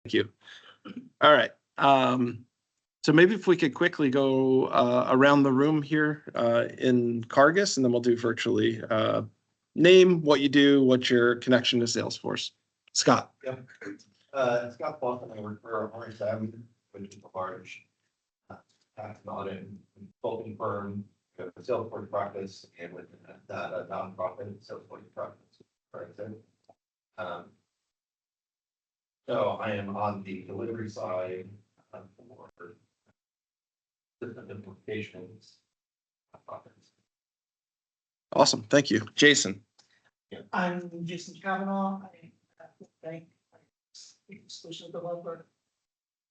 Thank you. All right. So maybe if we could quickly go around the room here in Cargus, and then we'll do virtually. Name, what you do, what's your connection to Salesforce. Scott. Yep. Scott Boston, I work for RSM, which is a large tax audit and consulting firm, a Salesforce practice, and within that, a nonprofit Salesforce practice. So I am on the delivery side for system implications. Awesome. Thank you. Jason. I'm Jason Kavanaugh. I solution developer.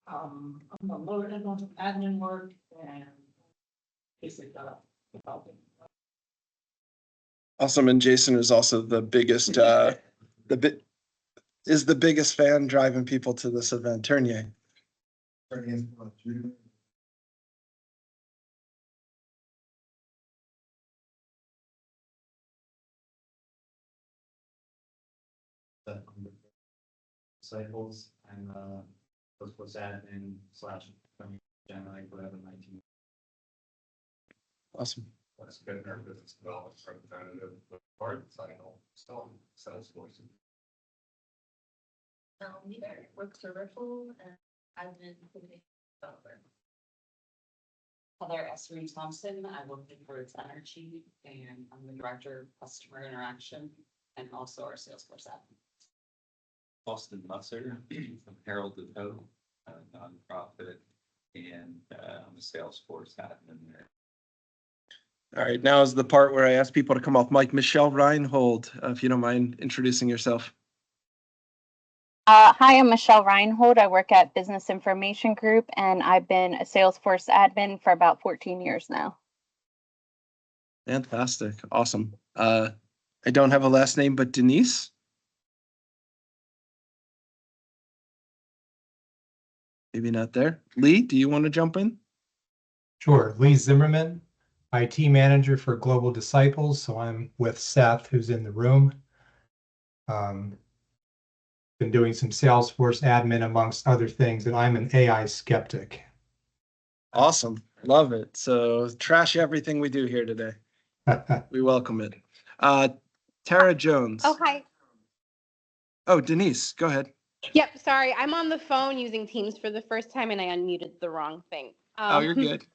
I'm a lower end on admin work and basically helping. Awesome. And Jason is also the biggest, is the biggest fan driving people to this event. Turnier. Cycles and Salesforce admin / Gemini whatever my team. Awesome. That's good. Our business development representative part cycle still Salesforce. Neither works for Ripple and admin developer. Heather S. Reed Thompson, I work for Energy and I'm the director of customer interaction and also our Salesforce admin. Austin Musser from Herald the Toe, a nonprofit, and I'm a Salesforce admin there. All right, now is the part where I ask people to come off mic. Michelle Reinhold, if you don't mind introducing yourself. Hi, I'm Michelle Reinhold. I work at Business Information Group, and I've been a Salesforce admin for about 14 years now. Fantastic. Awesome. I don't have a last name, but Denise. Maybe not there. Lee, do you want to jump in? Sure. Lee Zimmerman, IT manager for Global Disciples. So I'm with Seth, who's in the room. Been doing some Salesforce admin amongst other things, and I'm an AI skeptic. Awesome. Love it. So trash everything we do here today. We welcome it. Tara Jones. Oh, hi. Oh, Denise, go ahead. Yep, sorry. I'm on the phone using Teams for the first time and I unmuted the wrong thing. Oh, you're good.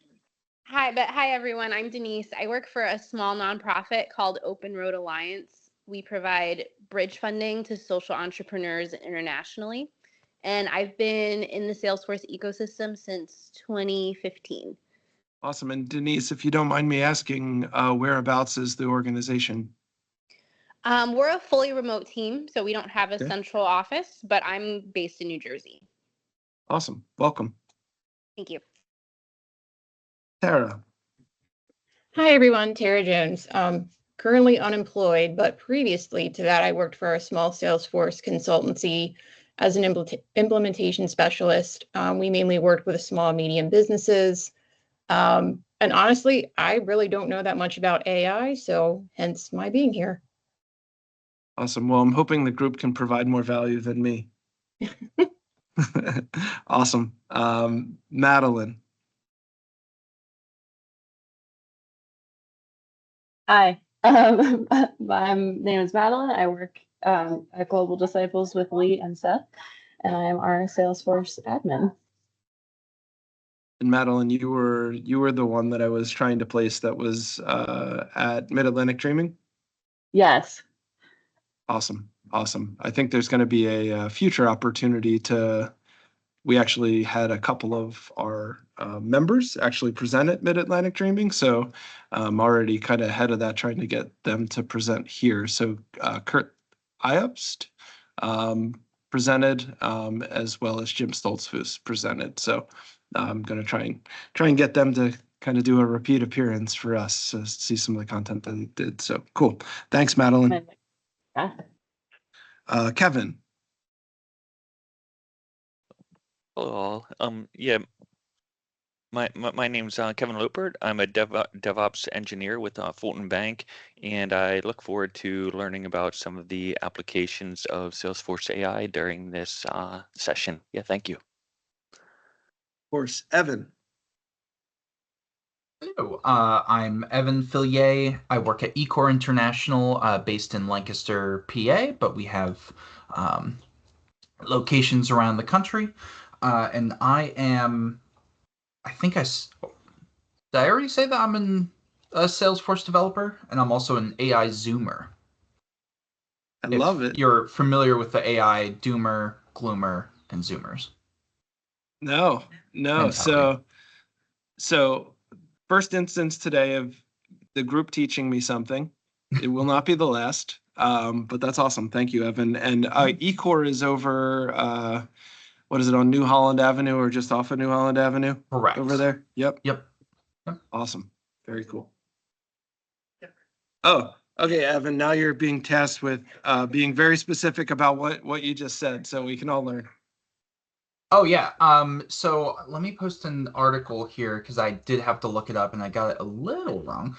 Hi everyone. I'm Denise. I work for a small nonprofit called Open Road Alliance. We provide bridge funding to social entrepreneurs internationally. And I've been in the Salesforce ecosystem since 2015. Awesome. And Denise, if you don't mind me asking, whereabouts is the organization? We're a fully remote team, so we don't have a central office, but I'm based in New Jersey. Awesome. Welcome. Thank you. Tara. Hi, everyone. Tara Jones. Currently unemployed, but previously to that, I worked for a small Salesforce consultancy as an implementation specialist. We mainly worked with small, medium businesses. And honestly, I really don't know that much about AI, so hence my being here. Awesome. Well, I'm hoping the group can provide more value than me. Awesome. Madeline. Hi, my name is Madeline. I work at Global Disciples with Lee and Seth, and I am our Salesforce admin. And Madeline, you were the one that I was trying to place that was at Mid-Atlantic Dreaming? Yes. Awesome. Awesome. I think there's going to be a future opportunity we actually had a couple of our members actually present at Mid-Atlantic Dreaming. So I'm already kind of ahead of that, trying to get them to present here. So Kurt Iobst presented, as well as Jim Stoltzfus presented. So I'm going to try and get them to kind of do a repeat appearance for us to see some of the content that they did. So cool. Thanks, Madeline. Kevin. Hello all. Yeah, My name's Kevin Lopert. I'm a DevOps engineer with Fulton Bank, and I look forward to learning about some of the applications of Salesforce AI during this session. Yeah, thank you. Of course, Evan. Hello, I'm Evan Fillier. I work at eCore International, based in Lancaster, PA, but we have um, locations around the country. And I think did I already say that a Salesforce developer? And I'm also an AI Zoomer. I love it. You're familiar with the AI Doomer, Gloomer, and Zoomers. No. Mentality. So first instance today of the group teaching me something. It will not be the last, but that's awesome. Thank you, Evan. And eCore is over, what is it, on New Holland Avenue or just off of New Holland Avenue? Correct. Over there? Yep. Yep. Awesome. Very cool. Oh, okay, Evan, now you're being tasked with being very specific about what you just said, so we can all learn. Oh yeah. So let me post an article here because I did have to look it up and I got it a little wrong.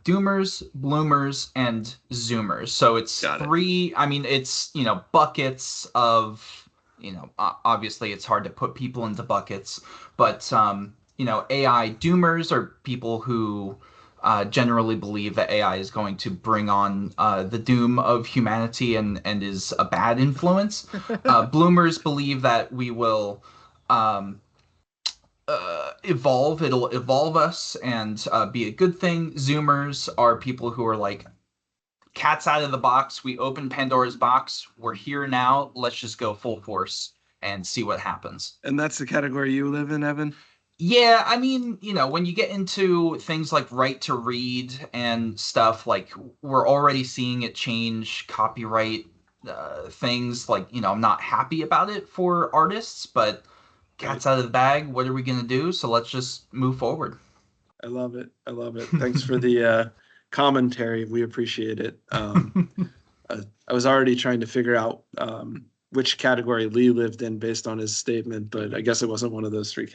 Doomers, bloomers, and zoomers. So it's three. I mean, it's buckets of obviously it's hard to put people into buckets, but AI doomers are people who generally believe that AI is going to bring on the doom of humanity and is a bad influence. Bloomers believe that we will evolve. It'll evolve us and be a good thing. Zoomers are people who are like, cats out of the box. We open Pandora's box. We're here now. Let's just go full force and see what happens. And that's the category you live in, Evan? Yeah, I mean, when you get into things like right to read and stuff, like we're already seeing it change copyright things. Like, I'm not happy about it for artists, but cat's out of the bag. What are we going to do? So let's just move forward. I love it. Thanks for the commentary. We appreciate it. I was already trying to figure out which category Lee lived in based on his statement, but I guess it wasn't one of those three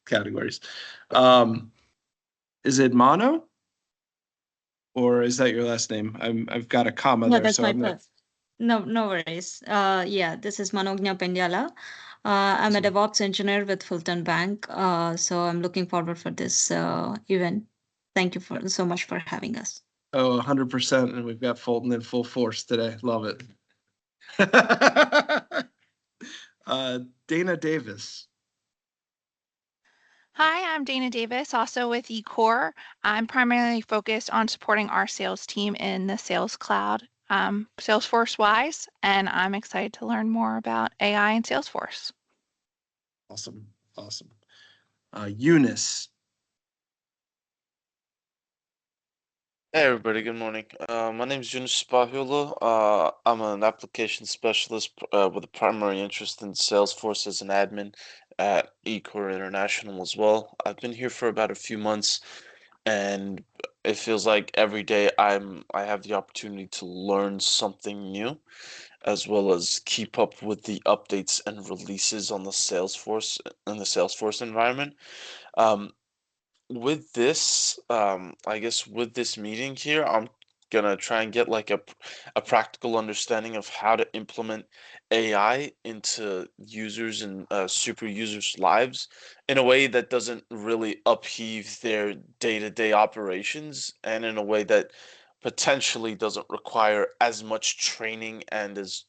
categories. Is it Mono? Or is that your last name? I've got a comma No, there. that's So my I'm first. No worries. Yeah, this is Manognya Pendyala. I'm a DevOps engineer with Fulton Bank. So I'm looking forward for this event. Thank you so much for having us. Oh, 100%. And we've got Fulton in full force today. Love it. Dana Davis. Hi, I'm Dana Davis, also with eCore. I'm primarily focused on supporting our sales team in the Sales Cloud, Salesforce-wise, and I'm excited to learn more about AI and Salesforce. Awesome. Eunice. Hey everybody, good morning. My name is Yunus Spahula. I'm an application specialist with a primary interest in Salesforce as an admin at eCore International as well. I've been here for about a few months, and it feels like every day I have the opportunity to learn something new, as well as keep up with the updates and releases on the Salesforce environment. With this, I guess with this meeting here, I'm gonna try and get like a practical understanding of how to implement AI into users and super users' lives in a way that doesn't really upheave their day-to-day operations, and in a way that potentially doesn't require as much training and as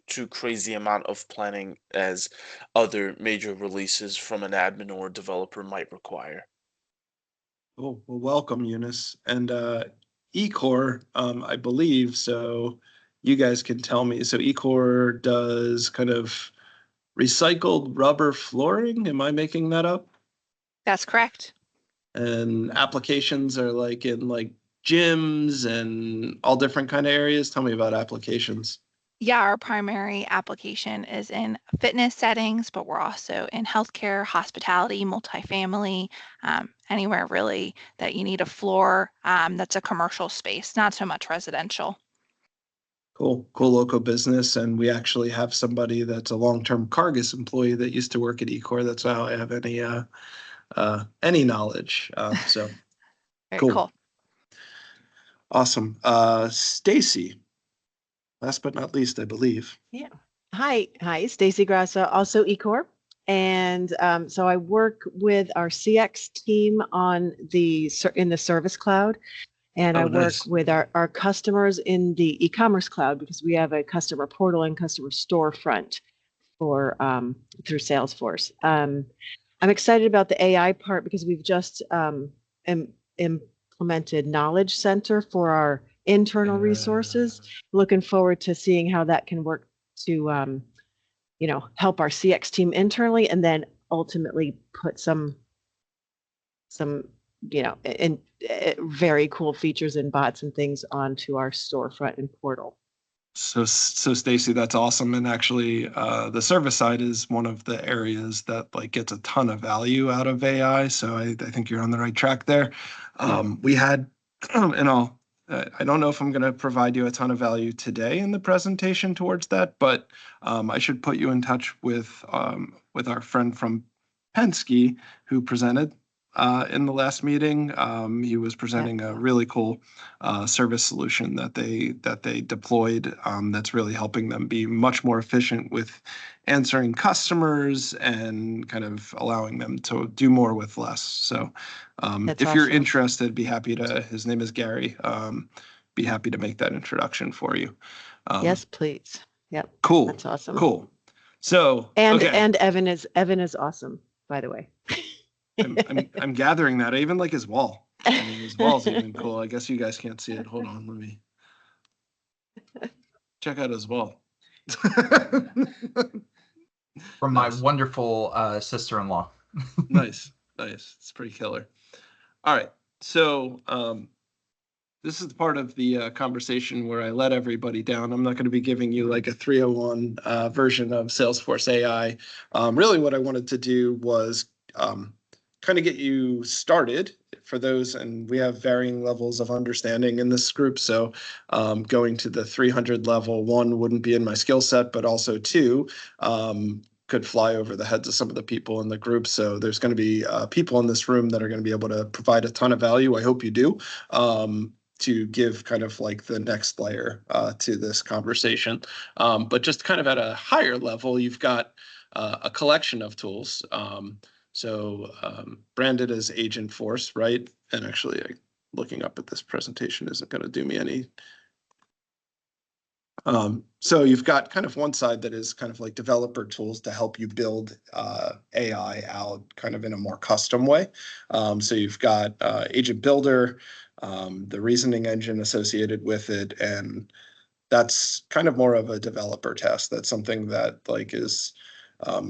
too crazy amount of planning as other major releases from an admin or developer might require. Oh, well, welcome, Eunice. And eCore, I believe, so you guys can tell me. So eCore does kind of recycled rubber flooring. Am I making that up? That's correct. And applications are like in like gyms and all different kind of areas. Tell me about applications. Yeah, our primary application is in fitness settings, but we're also in healthcare, hospitality, multifamily, anywhere really that you need a floor that's a commercial space, not so much residential. Cool local business. And we actually have somebody that's a long-term Cargus employee that used to work at eCore. That's how I have any any knowledge. So Very cool. cool. Awesome. Stacy, last but not least, I believe. Yeah. Hi, Stacy Grassa, also eCorp. And so I work with our CX team on in the Service Cloud. And I work Nice. with our customers in the e-commerce cloud because we have a customer portal and customer storefront for through Salesforce. I'm excited about the AI part because we've just implemented Knowledge Center for our internal resources. Looking forward to seeing how that can work to help our CX team internally, and then ultimately put some very cool features and bots and things onto our storefront and portal. So Stacy, that's awesome. And actually, the service side is one of the areas that like gets a ton of value out of AI. So I think you're on the right track there. We had, and I don't know if I'm going to provide you a ton of value today in the presentation towards that, but I should put you in touch with our friend from Penske who presented in the last meeting. He was presenting a really cool service solution that they deployed that's really helping them be much more efficient with answering customers and kind of allowing them to do more with less. So if you're interested, be happy to, his name is Gary, be happy to make that introduction for you. Yes, please. Yep. Cool. That's awesome. Cool. So and okay. and Evan is awesome, by the way. I'm gathering that. I even like his wall. I mean, his wall's even cool. I guess you guys can't see it. Hold on, let me check out his wall. From my wonderful sister-in-law. Nice. It's pretty killer. All right. So this is the part of the conversation where I let everybody down. I'm not going to be giving you like a 301 version of Salesforce AI. Really what I wanted to do was kind of get you started for those, and we have varying levels of understanding in this group. So going to the 300 level, 1 wouldn't be in my skill set, but also 2 could fly over the heads of some of the people in the group. So there's going to be people in this room that are going to be able to provide a ton of value. I hope you do. To give kind of like the next layer to this conversation. But just kind of at a higher level, you've got a collection of tools. Branded as Agentforce, right? And actually, looking up at this presentation isn't going to do me any. So you've got kind of one side that is kind of like developer tools to help you build AI out kind of in a more custom way. So you've got Agent Builder, the reasoning engine associated with it, and that's kind of more of a developer test. That's something that like is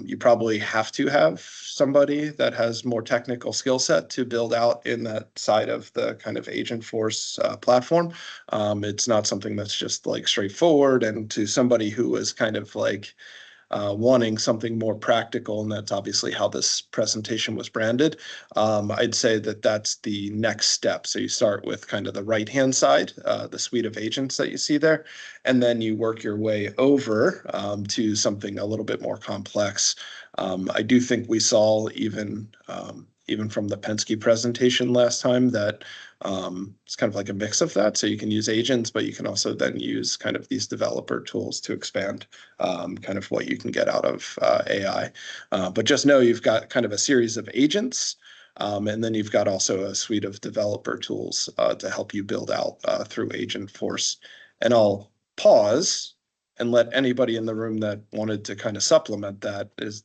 you probably have to have somebody that has more technical skill set to build out in that side of the kind of Agentforce platform. It's not something that's just like straightforward, and to somebody who is kind of like wanting something more practical, and that's obviously how this presentation was branded. I'd say that that's the next step. So you start with kind of the right-hand side, the suite of agents that you see there, and then you work your way over to something a little bit more complex. I do think we saw even from the Penske presentation last time that it's kind of like a mix of that. So you can use agents, but you can also then use kind of these developer tools to expand kind of what you can get out of AI. But just know you've got kind of a series of agents, and then you've got also a suite of developer tools to help you build out through Agentforce. And I'll pause and let anybody in the room that wanted to kind of supplement that does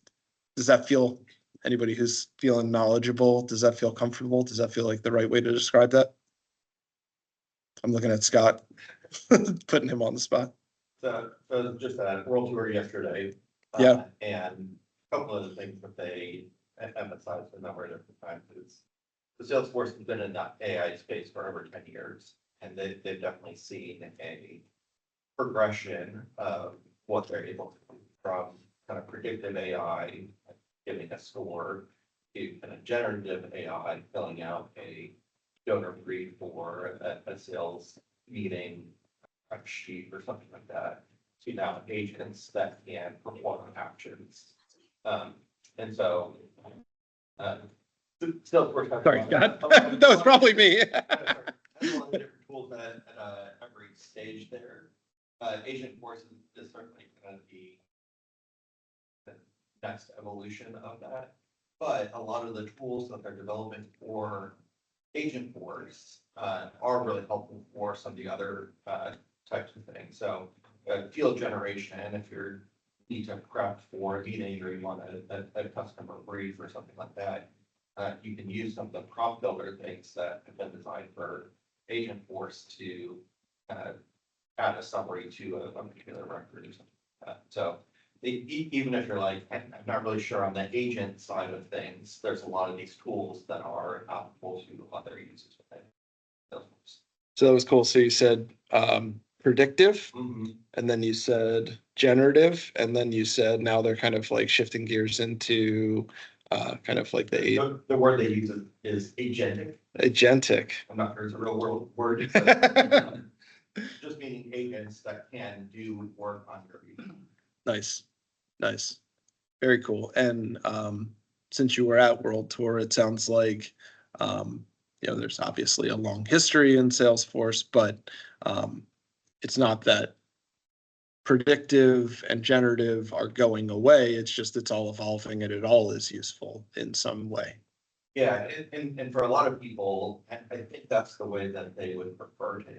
that feel, anybody who's feeling knowledgeable, does that feel comfortable? Does that feel like the right way to describe that? I'm looking at Scott, putting him on the spot. So just a world tour yesterday. Yeah. And a couple of the things that they emphasized a number of different times is the Salesforce has been in that AI space for over 10 years, and they've definitely seen a progression of what they're able to do from kind of predictive AI, giving a score, to kind of generative AI, filling out a donor brief for a sales meeting, a sheet or something like that, to now agents that can perform actions. And so Salesforce has Sorry, a lot go ahead. of- That was probably me. Has a lot of different tools at every stage there. Agentforce is certainly kind of the next evolution of that. But a lot of the tools that they're developing for Agentforce are really helpful for some of the other types of things. So field generation, if you're need to prep for a meeting or you want a customer brief or something like that, you can use some of the prompt builder things that have been designed for Agentforce to add a summary to a particular record or something like that. So even if you're like, I'm not really sure on the agent side of things, there's a lot of these tools that are applicable to other users within Salesforce. So that was cool. So you said predictive, Mhm. and then you said generative, and then you said now they're kind of like shifting gears into kind of like the The word they use is agentic. agentic. I'm not sure it's a real world word, but just meaning agents that can do work on your behalf. Nice, nice, very cool. And since you were at World Tour, it sounds like there's obviously a long history in Salesforce, but it's not that predictive and generative are going away. It's just it's all evolving and it all is useful in some way. Yeah, and for a lot of people, I think that's the way that they would prefer to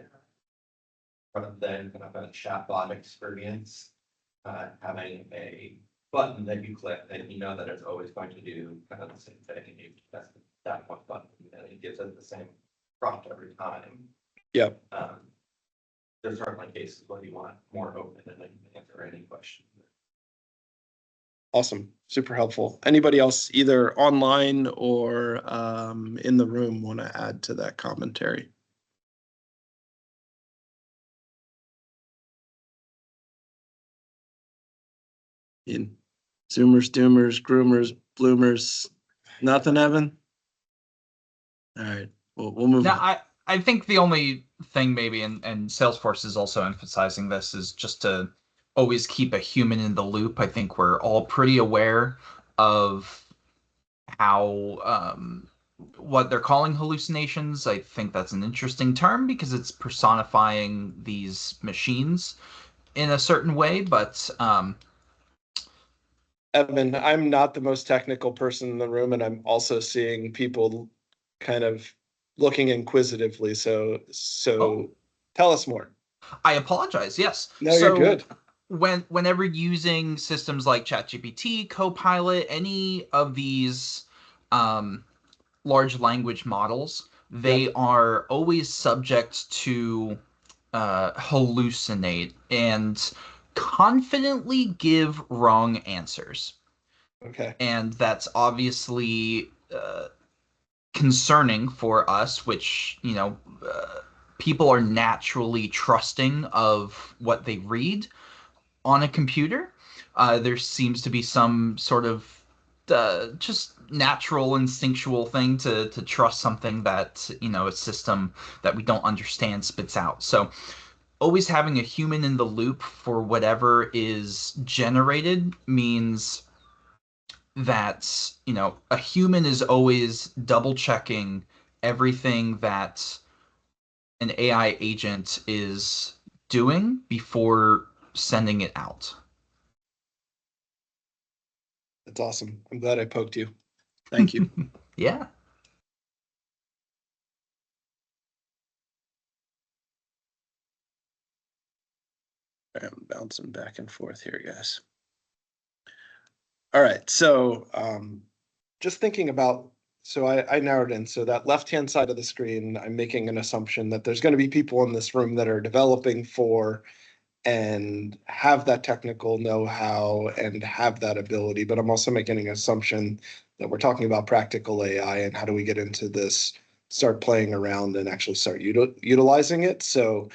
rather than kind of a chatbot experience, having a button that you click and you know that it's always going to do kind of the same thing. And you press that one button and it gives it the same prompt every time. Yep. There's certainly cases where you want more open and then you can answer any question. Awesome. Super helpful. Anybody else either online or in the room want to add to that commentary? In Zoomers, Doomers, Groomers, Bloomers, nothing, Evan? All right, we'll move on. I think the only thing maybe, and Salesforce is also emphasizing this, is just to always keep a human in the loop. I think we're all pretty aware of how what they're calling hallucinations. I think that's an interesting term because it's personifying these machines in a certain way, but Evan, I'm not the most technical person in the room, and I'm also seeing people kind of looking inquisitively. So tell us more. I apologize. Yes. No, you're good. Whenever using systems like ChatGPT, Copilot, any of these large language models, they are always subject to hallucinate and confidently give wrong answers. Okay. And that's obviously concerning for us, which, people are naturally trusting of what they read on a computer. There seems to be some sort of just natural instinctual thing to trust something that, a system that we don't understand spits out. So always having a human in the loop for whatever is generated means that, a human is always double checking everything that an AI agent is doing before sending it out. That's awesome. I'm glad I poked you. Thank you. Yeah. I'm bouncing back and forth here, guys. All right, so just thinking about, so I narrowed in, so that left-hand side of the screen, I'm making an assumption that there's going to be people in this room that are developing for and have that technical know-how and have that ability, but I'm also making an assumption that we're talking about practical AI and how do we get into this, start playing around and actually start utilizing it. So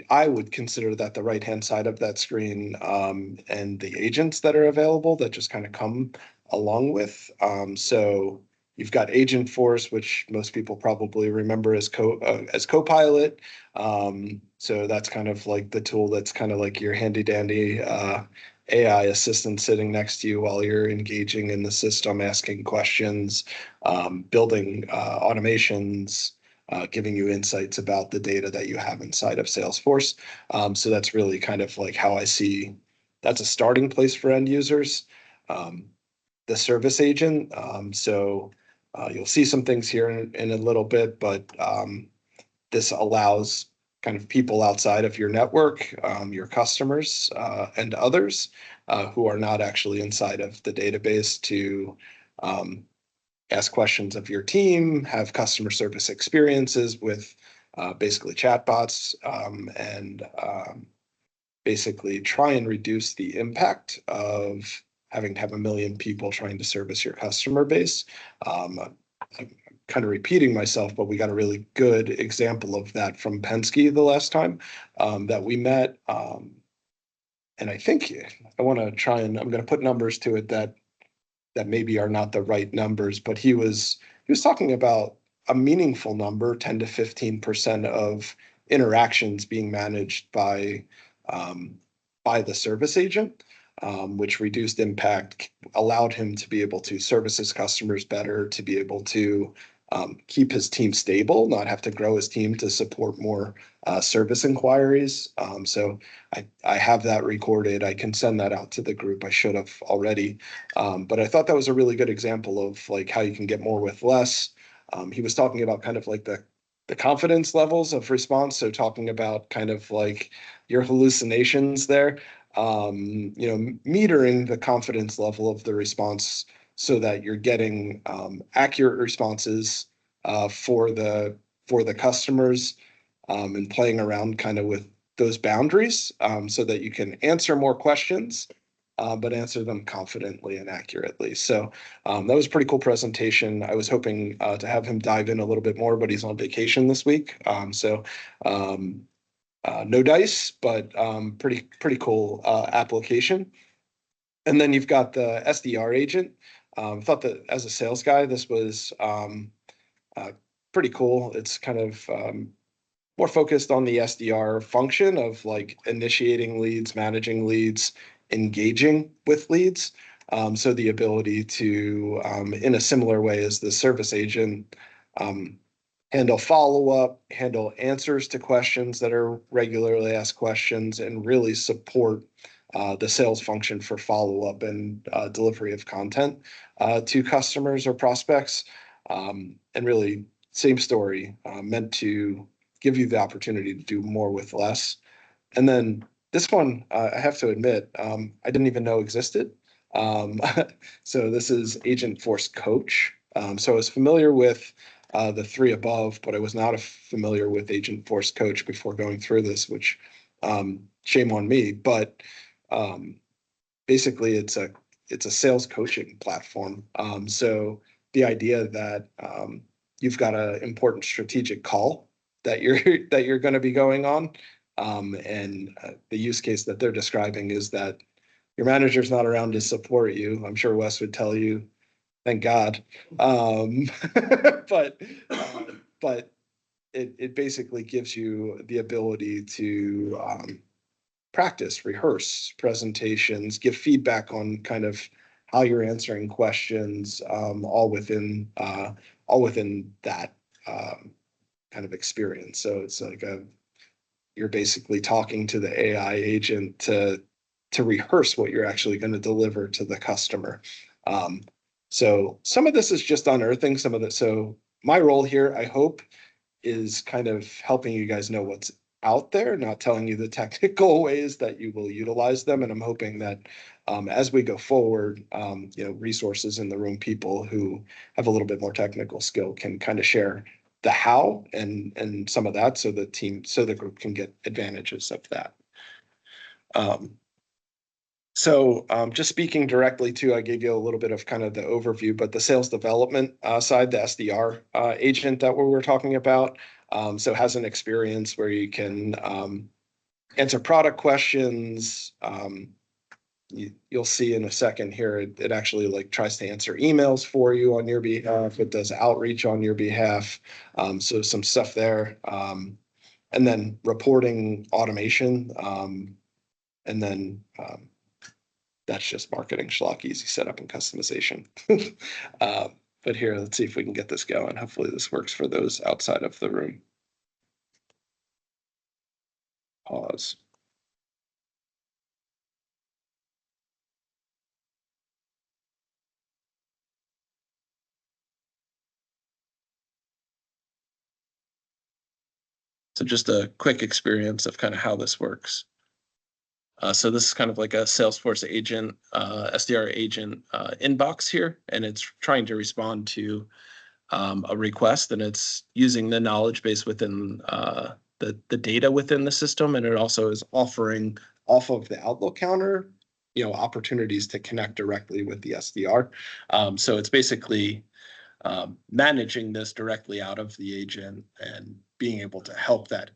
I would consider that the right-hand side of that screen and the agents that are available that just kind of come along with. So You've got Agentforce, which most people probably remember as Copilot. So that's kind of like the tool that's kind of like your handy dandy AI assistant sitting next to you while you're engaging in the system, asking questions, building automations, giving you insights about the data that you have inside of Salesforce. So that's really kind of like how I see that's a starting place for end users. The service agent. So you'll see some things here in a little bit, but this allows kind of people outside of your network, your customers, and others who are not actually inside of the database to ask questions of your team, have customer service experiences with basically chatbots, and basically try and reduce the impact of having to have 1 million people trying to service your customer base. I'm kind of repeating myself, but we got a really good example of that from Penske the last time that we met. And I think I want to try and I'm going to put numbers to it that maybe are not the right numbers, but he was talking about a meaningful number, 10 to 15% of interactions being managed by the service agent, which reduced impact, allowed him to be able to service his customers better, to be able to keep his team stable, not have to grow his team to support more service inquiries. So I have that recorded. I can send that out to the group. I should have already. But I thought that was a really good example of like how you can get more with less. He was talking about kind of like the confidence levels of response. So talking about kind of like your hallucinations there, metering the confidence level of the response so that you're getting accurate responses for the customers, and playing around kind of with those boundaries so that you can answer more questions, but answer them confidently and accurately. So that was a pretty cool presentation. I was hoping to have him dive in a little bit more, but he's on vacation this week. No dice, but pretty cool application. And then you've got the SDR agent. Thought that as a sales guy, this was pretty cool. It's kind of more focused on the SDR function of like initiating leads, managing leads, engaging with leads. So the ability to, in a similar way as the service agent, handle follow-up, handle answers to questions that are regularly asked questions, and really support the sales function for follow-up and delivery of content to customers or prospects. And really, same story, meant to give you the opportunity to do more with less. And then this one, I have to admit, I didn't even know existed. So this is Agentforce Coach. So I was familiar with the three above, but I was not familiar with Agentforce Coach before going through this, which shame on me. But basically, it's a sales coaching platform. So the idea that you've got an important strategic call that you're going to be going on, and the use case that they're describing is that your manager's not around to support you. I'm sure Wes would tell you, thank God. But it basically gives you the ability to practice, rehearse presentations, give feedback on kind of how you're answering questions, all within that kind of experience. So it's like you're basically talking to the AI agent to rehearse what you're actually going to deliver to the customer. So some of this is just unearthing some of it. So my role here, I hope, is kind of helping you guys know what's out there, not telling you the technical ways that you will utilize them. And I'm hoping that as we go forward, resources in the room, people who have a little bit more technical skill can kind of share the how and some of that, so the group can get advantages of that. So just speaking directly to, I gave you a little bit of kind of the overview, but the sales development side, the SDR agent that we were talking about, so has an experience where you can answer product questions, you'll see in a second here, it actually like tries to answer emails for you on your behalf. It does outreach on your behalf. So some stuff there. And then reporting automation. And then that's just marketing schlock, easy setup and customization. But here, let's see if we can get this going. Hopefully this works for those outside of the room. Pause. So just a quick experience of kind of how this works. So this is kind of like a Salesforce agent, SDR agent inbox here, and it's trying to respond to a request, and it's using the knowledge base within the data within the system, and it also is offering off of the Outlook counter, opportunities to connect directly with the SDR. So it's basically managing this directly out of the agent and being able to help that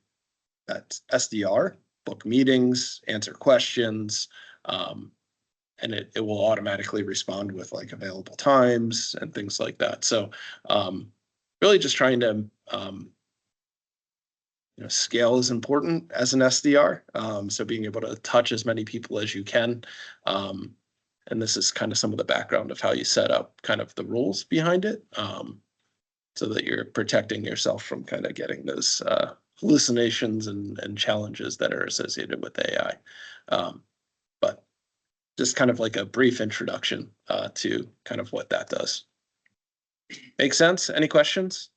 SDR book meetings, answer questions, and it will automatically respond with like available times and things like that. So really just trying to, scale is important as an SDR. So being able to touch as many people as you can. And this is kind of some of the background of how you set up kind of the rules behind it, so that you're protecting yourself from kind of getting those hallucinations and challenges that are associated with AI. But just kind of like a brief introduction to kind of what that does. Make sense? Any questions?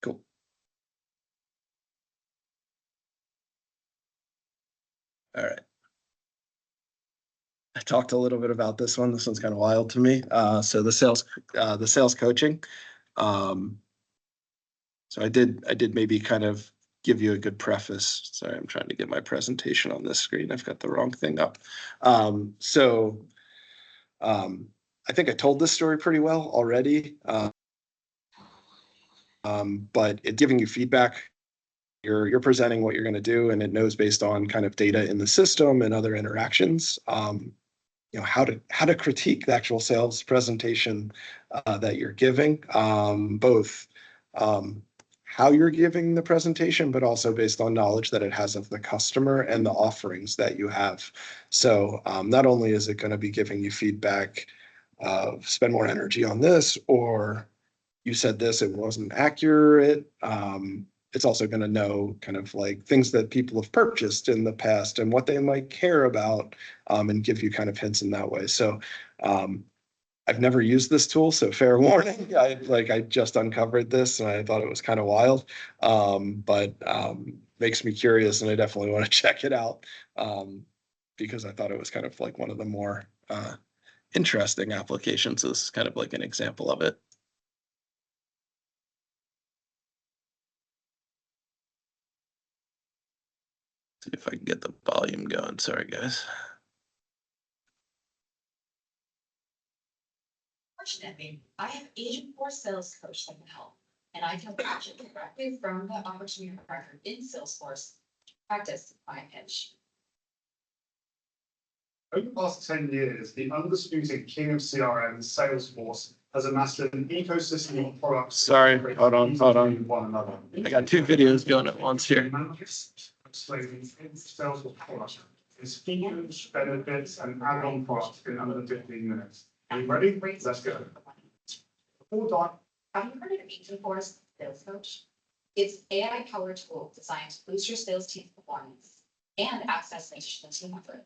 Cool. All right. I talked a little bit about this one. This one's kind of wild to me. So the sales coaching. So I did maybe kind of give you a good preface. Sorry, I'm trying to get my presentation on this screen. I've got the wrong thing up. I think I told this story pretty well already. But it giving you feedback, you're presenting what you're going to do, and it knows based on kind of data in the system and other interactions, how to critique the actual sales presentation that you're giving, both how you're giving the presentation, but also based on knowledge that it has of the customer and the offerings that you have. So not only is it going to be giving you feedback of spend more energy on this, or you said this, it wasn't accurate. It's also going to know kind of like things that people have purchased in the past and what they might care about, and give you kind of hints in that way. So I've never used this tool, so fair warning. I just uncovered this and I thought it was kind of wild, but makes me curious, and I definitely want to check it out, because I thought it was kind of like one of the more interesting applications. This is kind of like an example of it. See if I can get the volume going. Sorry, guys. Fortunately, I have Agentforce sales coach that can help, and I can watch it directly from the opportunity record in Salesforce. Practice my pitch. Over the past 10 years, the undisputed king of CRM, Salesforce, has amassed an ecosystem of products. Sorry, hold on. One another. I got two videos going at once here. Explaining Salesforce products, its features, benefits, and add-on products in under 15 minutes. Are you ready? Let's go. Before time. Have you heard of Agentforce Sales Coach? It's AI-powered tool designed to boost your sales team's performance and access the team effort.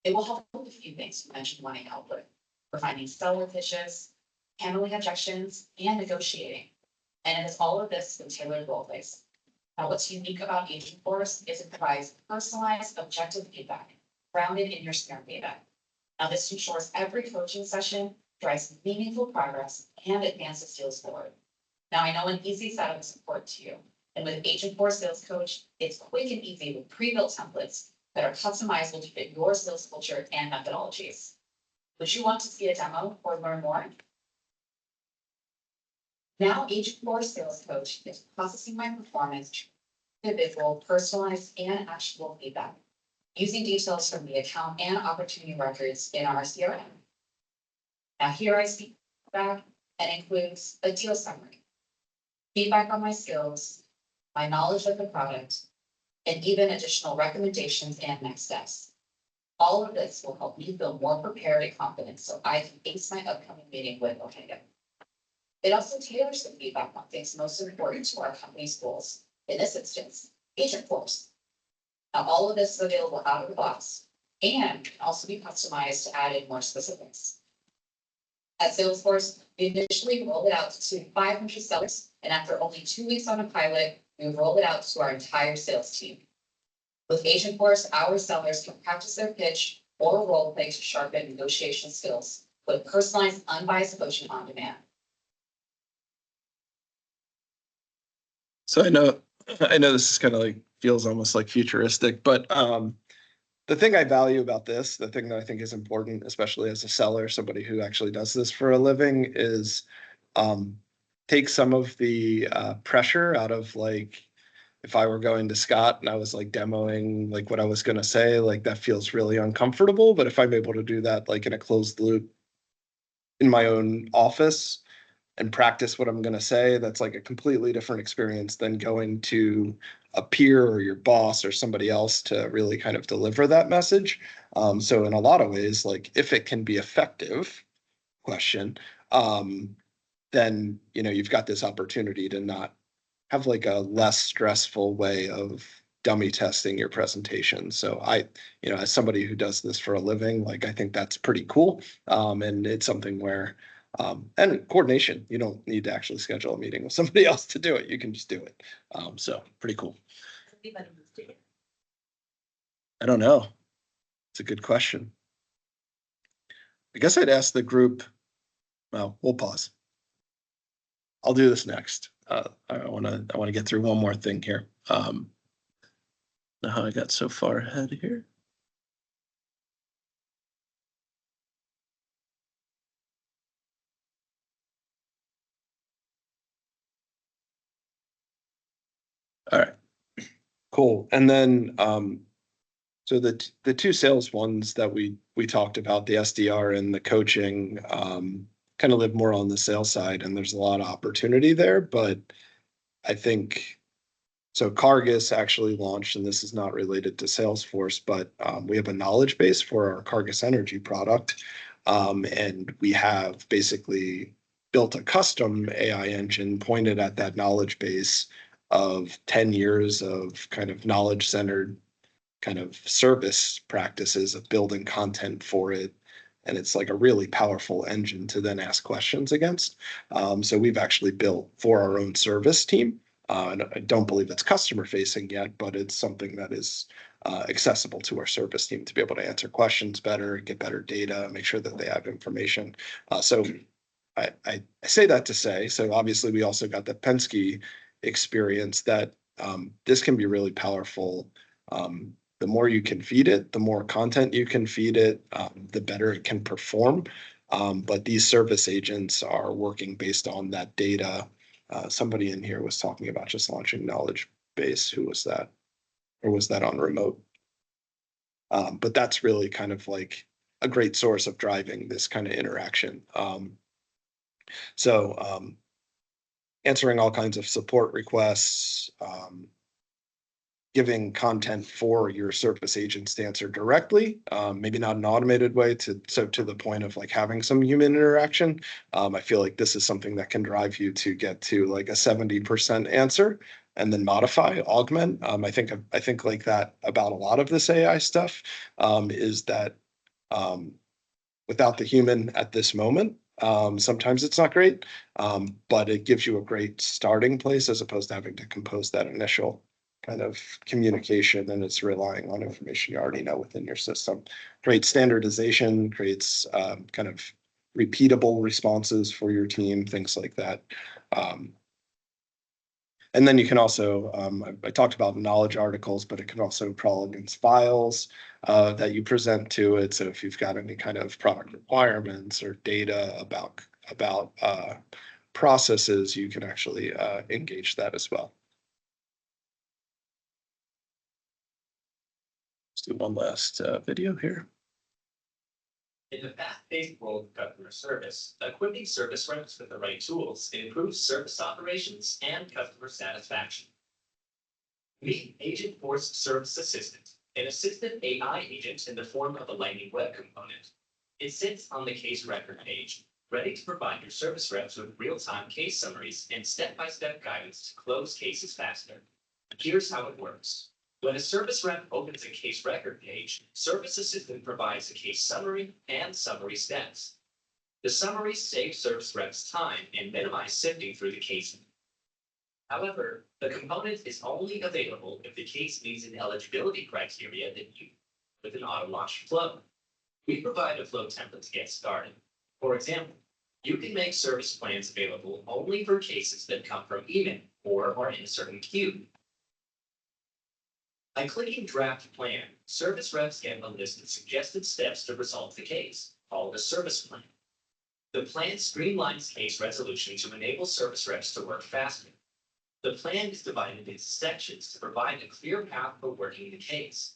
It will help with a few things you mentioned wanting help with: refining seller pitches, handling objections, and negotiating. And it has all of this in tailored role plays. Now, what's unique about Agentforce is it provides personalized, objective feedback grounded in your SNAP data. Now, this ensures every coaching session drives meaningful progress and advances sales forward. Now, I know an easy setup is important to you. And with Agentforce Sales Coach, it's quick and easy with pre-built templates that are customizable to fit your sales culture and methodologies. Would you want to see a demo or learn more? Now, Agentforce Sales Coach is processing my performance individual, personalized, and actionable feedback using details from the account and opportunity records in our CRM. Now here I see feedback and includes a deal summary, feedback on my skills, my knowledge of the product, and even additional recommendations and next steps. All of this will help me feel more prepared and confident so I can ace my upcoming meeting with Ohio. It also tailors the feedback on things most important to our company's goals. In this instance, Agentforce. Now, all of this is available out of the box and can also be customized to add in more specifics. At Salesforce, we initially rolled it out to 500 sellers, and after only 2 weeks on a pilot, we rolled it out to our entire sales team. With Agentforce, our sellers can practice their pitch or role play to sharpen negotiation skills with personalized, unbiased coaching on demand. So I know this is kind of like feels almost like futuristic, but the thing I value about this, the thing that I think is important, especially as a seller, somebody who actually does this for a living, is take some of the pressure out of, like, if I were going to Scott and I was like demoing like what I was going to say, like that feels really uncomfortable. But if I'm able to do that like in a closed loop in my own office and practice what I'm going to say, that's like a completely different experience than going to a peer or your boss or somebody else to really kind of deliver that message. So in a lot of ways, like if it can be effective, then, you know, you've got this opportunity to not have like a less stressful way of dummy testing your presentation. So you know, as somebody who does this for a living, like I think that's pretty cool. And it's something where, and coordination, you don't need to actually schedule a meeting with somebody else to do it. You can just do it. So pretty cool. I don't know. It's a good question. I guess I'd ask the group, well, we'll pause. I'll do this next. I want to get through one more thing here. Know how I got so far ahead here. All right, cool. And then so the two sales ones that we talked about, the SDR and the coaching, kind of live more on the sales side, and there's a lot of opportunity there. But I think so. Cargus actually launched, and this is not related to Salesforce, but we have a knowledge base for our Cargus Energy product, and we have basically built a custom AI engine pointed at that knowledge base of 10 years of kind of knowledge-centered kind of service practices of building content for it. And it's like a really powerful engine to then ask questions against. So we've actually built for our own service team. And I don't believe it's customer facing yet, but it's something that is accessible to our service team to be able to answer questions better, get better data, make sure that they have information. So I say that to say, so obviously we also got the Penske experience that this can be really powerful. The more you can feed it, the more content you can feed it, the better it can perform. But these service agents are working based on that data. Somebody in here was talking about just launching knowledge base. Who was that? Or was that on remote? But that's really kind of like a great source of driving this kind of interaction. So answering all kinds of support requests, giving content for your service agents to answer directly, maybe not an automated way to the point of like having some human interaction. I feel like this is something that can drive you to get to like a 70% answer and then modify, augment. I think like that about a lot of this AI stuff, is that without the human at this moment, sometimes it's not great, but it gives you a great starting place as opposed to having to compose that initial kind of communication, and it's relying on information you already know within your system. Creates standardization, creates kind of repeatable responses for your team, things like that. And then you can also, I talked about knowledge articles, but it can also crawl against files that you present to it. So if you've got any kind of product requirements or data about processes, you can actually engage that as well. do one last video here. In the fast-paced world of customer service, equipping service reps with the right tools improves service operations and customer satisfaction. Meet Agentforce Service Assistant, an assistant AI agent in the form of a Lightning Web component. It sits on the case record page, ready to provide your service reps with real-time case summaries and step-by-step guidance to close cases faster. Here's how it works. When a service rep opens a case record page, Service Assistant provides a case summary and summary steps. The summaries save service reps time and minimize sifting through the case. However, the component is only available if the case meets an eligibility criteria that you with an auto-launched flow. We provide a flow template to get started. For example, you can make service plans available only for cases that come from email or are in a certain queue. By clicking Draft Plan, service reps get a list of suggested steps to resolve the case, called a service plan. The plan streamlines case resolution to enable service reps to work faster. The plan is divided into sections to provide a clear path for working the case.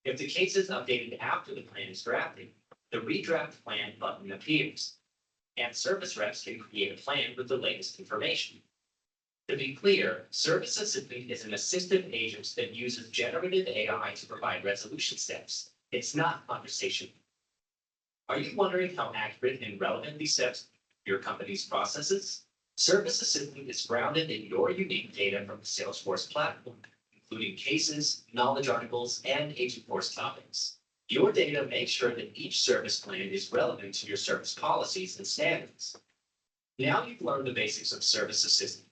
If the case is updated after the plan is drafted, the Redraft Plan button appears, and service reps can create a plan with the latest information. To be clear, Service Assistant is an assistive agent that uses generative AI to provide resolution steps. It's not conversation. Are you wondering how accurate and relevant these steps are to your company's processes? Service Assistant is grounded in your unique data from the Salesforce platform, including cases, knowledge articles, and Agentforce topics. Your data makes sure that each service plan is relevant to your service policies and standards. Now you've learned the basics of Service Assistant.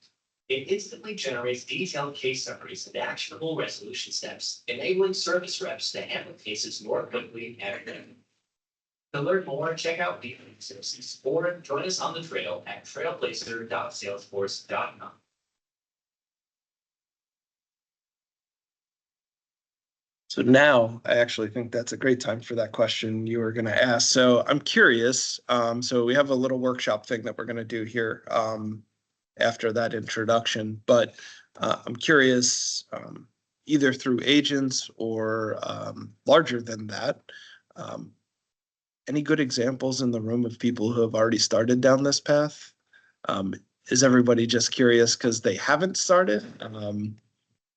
It instantly generates detailed case summaries and actionable resolution steps, enabling service reps to handle cases more quickly and effectively. To learn more, check out the resources or join us on the trail at trailblazer.salesforce.com. So now I actually think that's a great time for that question you were going to ask. So I'm curious. So we have a little workshop thing that we're going to do here after that introduction, but I'm curious, either through agents or larger than that, any good examples in the room of people who have already started down this path? Is everybody just curious because they haven't started?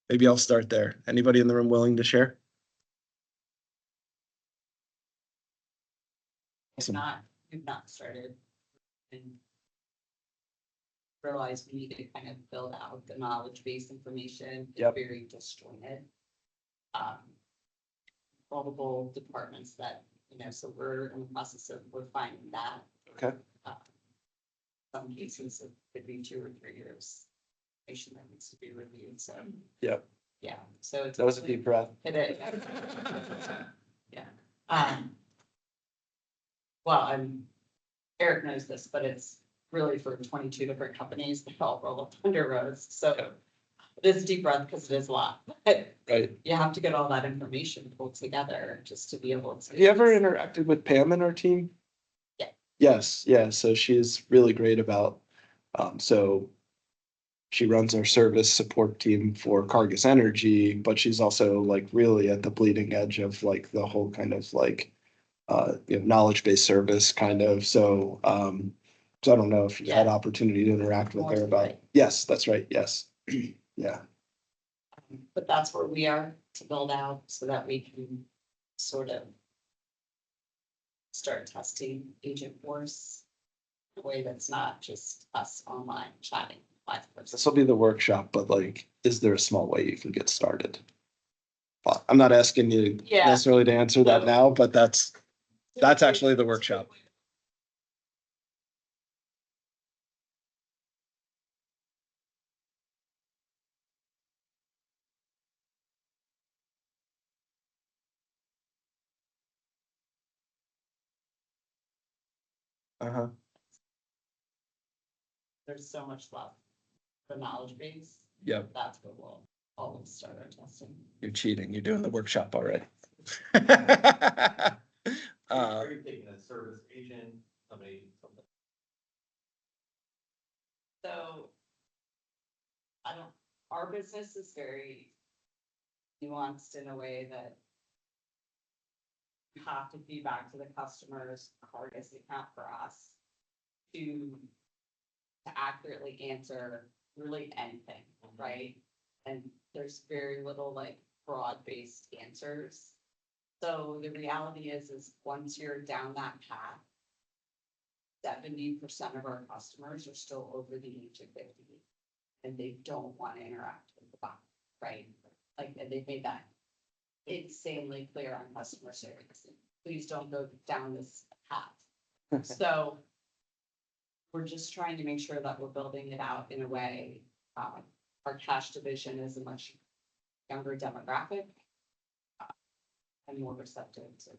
Maybe I'll start there. Anybody in the room willing to share? Awesome. We've not started and realized we need to kind of build out the knowledge base information. It's Yep. very disjointed. Multiple departments that, so we're in the process of refining that. Okay. Some cases it could be 2 or 3 years. Information that needs to be reviewed, so. Yep. Yeah, so it's. That was a deep breath. It is. Yeah. Well, Eric knows this, but it's really for 22 different companies that all roll up under roads, so. Okay. It is a deep breath because it is a lot. Right. You have to get all that information pulled together just to be able to. Have you ever interacted with Pam in our team? Yeah. Yes, yeah. So she's really great about, so she runs our service support team for Cargus Energy, but she's also like really at the bleeding edge of like the whole kind of like, knowledge-based service kind of. So I don't know if you've had opportunity to interact with her about, yes, that's right. Yes. Yeah. But that's where we are to build out so that we can sort of start testing Agentforce in a way that's not just us online chatting. This will be the workshop, but like, is there a small way you can get started? Well, I'm not asking you necessarily to answer that now, but that's actually the workshop. Uh-huh. There's so much left. The knowledge base. Yep. That's what we'll always start our testing. You're cheating. You're doing the workshop already. Are you taking a service agent, something? So. Our business is very nuanced in a way that you have to feed back to the customer's hardest account for us to accurately answer really anything, right? And there's very little like broad-based answers. So the reality is once you're down that path, 70% of our customers are still over the age of 50 and they don't want to interact with the bot, right? Like, and they've made that insanely clear on customer service. Please don't go down this path. So we're just trying to make sure that we're building it out in a way. Our cash division is a much younger demographic and more receptive to.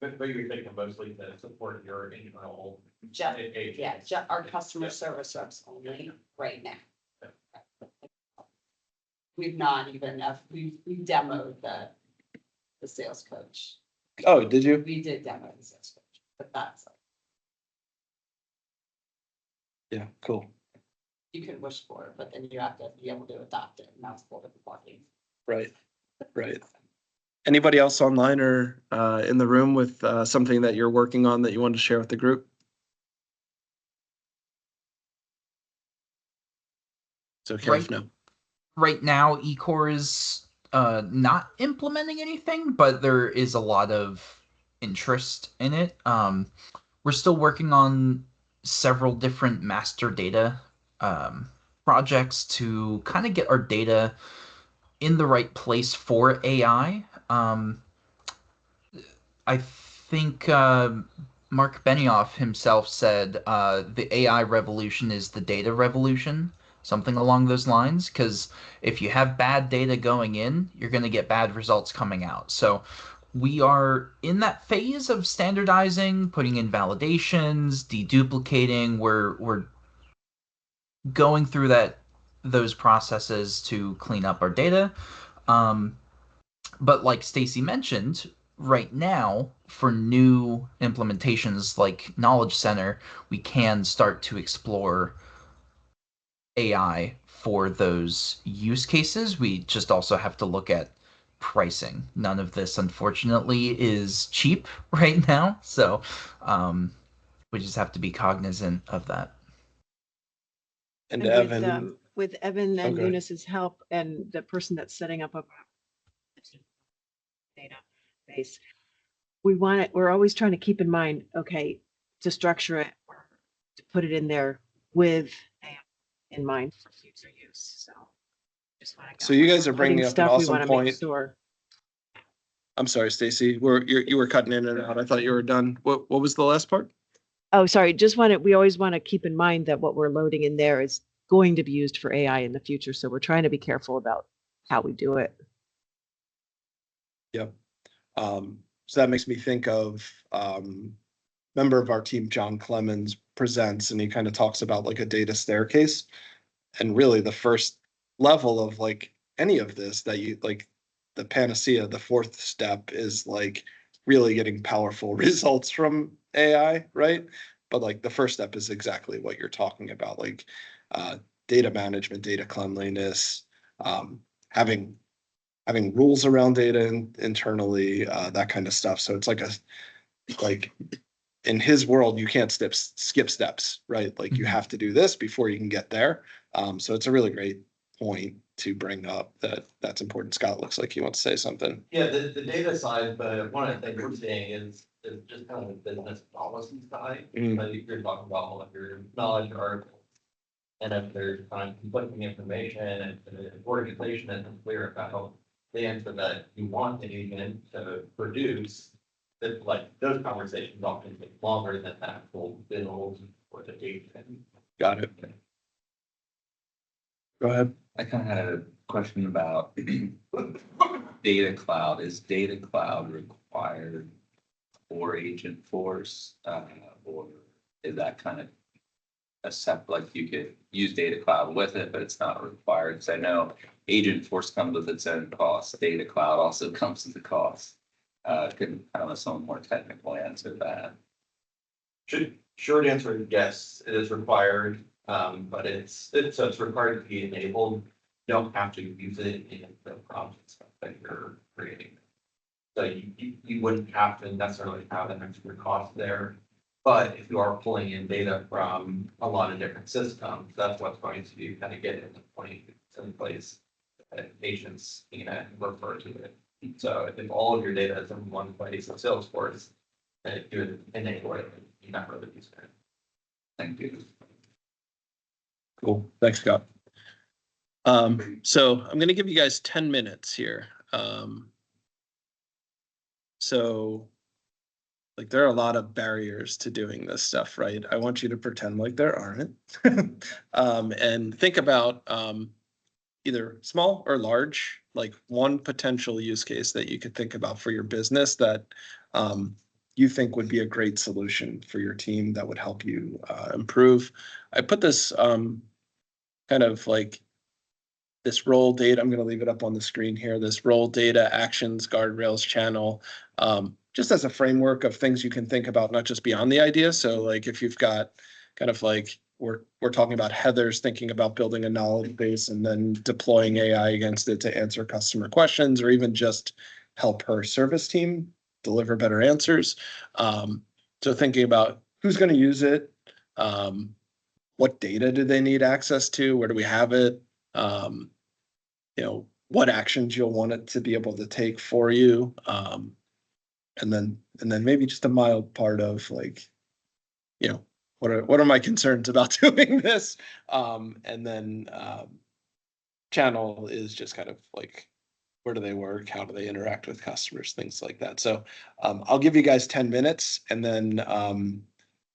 But you're thinking mostly to support your internal. Our customer service reps only right now. We've not even, we demoed the sales coach. Oh, did you? We did demo the sales coach, but that's like, Yeah, cool. you can wish for it, but then you have to be able to adopt it, and that's part of the blocking. Right, right. Anybody else online or in the room with something that you're working on that you want to share with the group? It's okay if no. Right now, eCore is not implementing anything, but there is a lot of interest in it. We're still working on several different master data projects to kind of get our data in the right place for AI. I think Mark Benioff himself said the AI revolution is the data revolution, something along those lines, because if you have bad data going in, you're going to get bad results coming out. So we are in that phase of standardizing, putting in validations, deduplicating. We're going through those processes to clean up our data. But like Stacy mentioned, right now, for new implementations like Knowledge Center, we can start to explore AI for those use cases. We just also have to look at pricing. None of this, unfortunately, is cheap right now. So we just have to be cognizant of that. And And Evan, with Evan and Okay. Eunice's help and the person that's setting up a database, we're always trying to keep in mind, okay, to structure it, to put it in there with AI in mind for future use. So just want to so you guys are bringing up an stuff we awesome want to make point. sure. I'm sorry, Stacy. You were cutting in and out. I thought you were done. What was the last part? Oh, sorry. We always want to keep in mind that what we're loading in there is going to be used for AI in the future. So we're trying to be careful about how we do it. Yep. So that makes me think of member of our team, John Clemens, presents, and he kind of talks about like a data staircase. And really the first level of like any of this that you like, the panacea, the fourth step is like really getting powerful results from AI, right? But like the first step is exactly what you're talking about, like data management, data cleanliness, having rules around data internally, that kind of stuff. So it's like in his world, you can't skip steps, right? Like you have to do this before you can get there. So it's a really great point to bring up that's important. Scott looks like he wants to say something. Yeah, the data side, but one of the things we're seeing is just kind of the business policy side. Like you're talking about all of your knowledge articles. And if there's kind of conflicting information and the organization isn't clear about the answer that you want the agent to produce, that like those conversations often take longer than the actual build or the agent. Got it. Go ahead. I kind of had a question about data cloud. Is data cloud required for Agentforce, or is that kind of a separate, like you could use data cloud with it, but it's not required? Because I know Agentforce comes with its own cost. Data cloud also comes with the cost. Could I don't know someone more technical answer that? Short answer is yes, it is required, but it's required to be enabled. don't have to use it in the projects that you're creating. So you wouldn't have to necessarily have an extra cost there. But if you are pulling in data from a lot of different systems, that's what's going to be kind of get in the point in place that agents can refer to it. So if all of your data is in one place in Salesforce, then you would enable it, you're not really using it. Thank you. Cool. Thanks, Scott. So I'm going to give you guys 10 minutes here. So like there are a lot of barriers to doing this stuff, right? I want you to pretend like there aren't. And think about either small or large, like one potential use case that you could think about for your business that you think would be a great solution for your team that would help you improve. I put this kind of like this role data, I'm going to leave it up on the screen here, this role data actions guardrails channel, just as a framework of things you can think about, not just beyond the idea. So like if you've got kind of like, we're talking about Heather's thinking about building a knowledge base and then deploying AI against it to answer customer questions, or even just help her service team deliver better answers. So thinking about who's going to use it, what data do they need access to, where do we have it, what actions you'll want it to be able to take for you. And then maybe just a mild part of like, what are my concerns about doing this? And then channel is just kind of like, where do they work? How do they interact with customers? Things like that. So I'll give you guys 10 minutes and then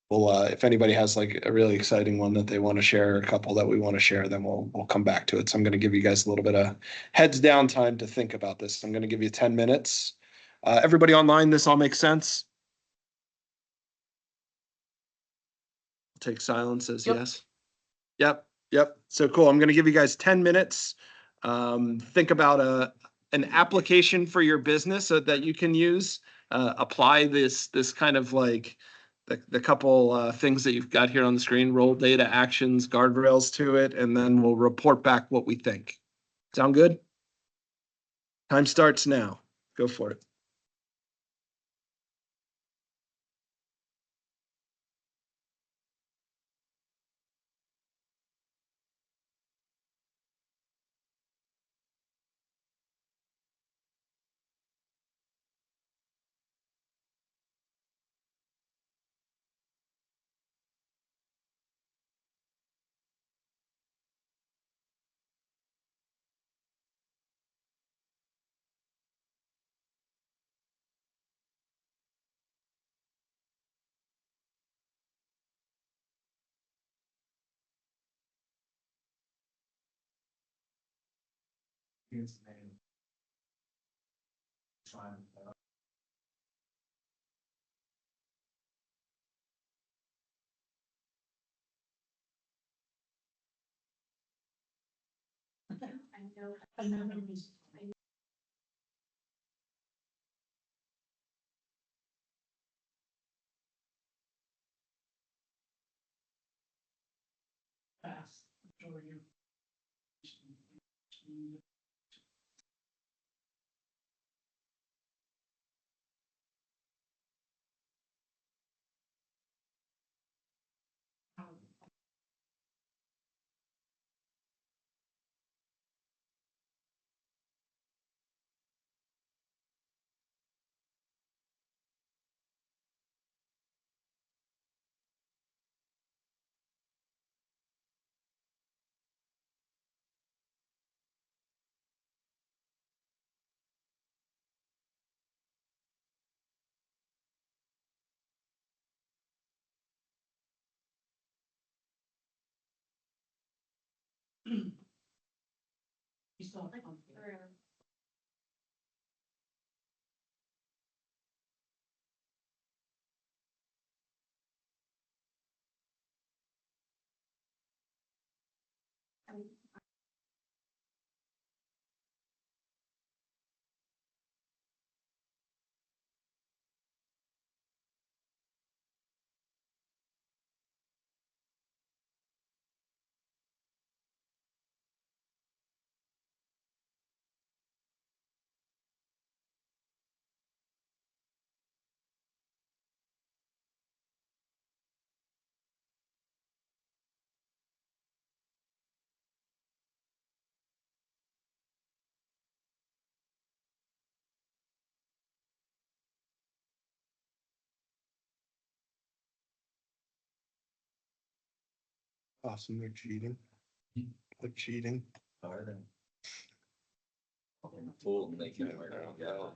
we'll, if anybody has like a really exciting one that they want to share, a couple that we want to share, then we'll come back to it. So I'm going to give you guys a little bit of heads down time to think about this. I'm going to give you 10 minutes. Everybody online, this all makes sense? Take silence as yes. Yep. So cool. I'm going to give you guys 10 minutes. Think about an application for your business so that you can use. Apply this kind of like the couple things that you've got here on the screen, role data actions, guardrails to it, and then we'll report back what we think. Sound good? Time starts now. Go for it. I know. Fast. Awesome, they're cheating. They're cheating. Are they? Full, they can work it out.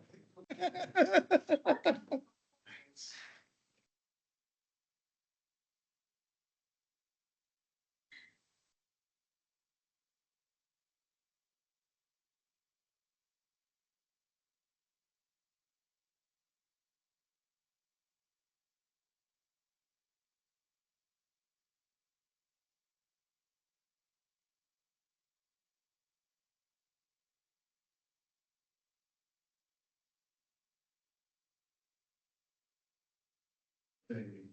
Everything.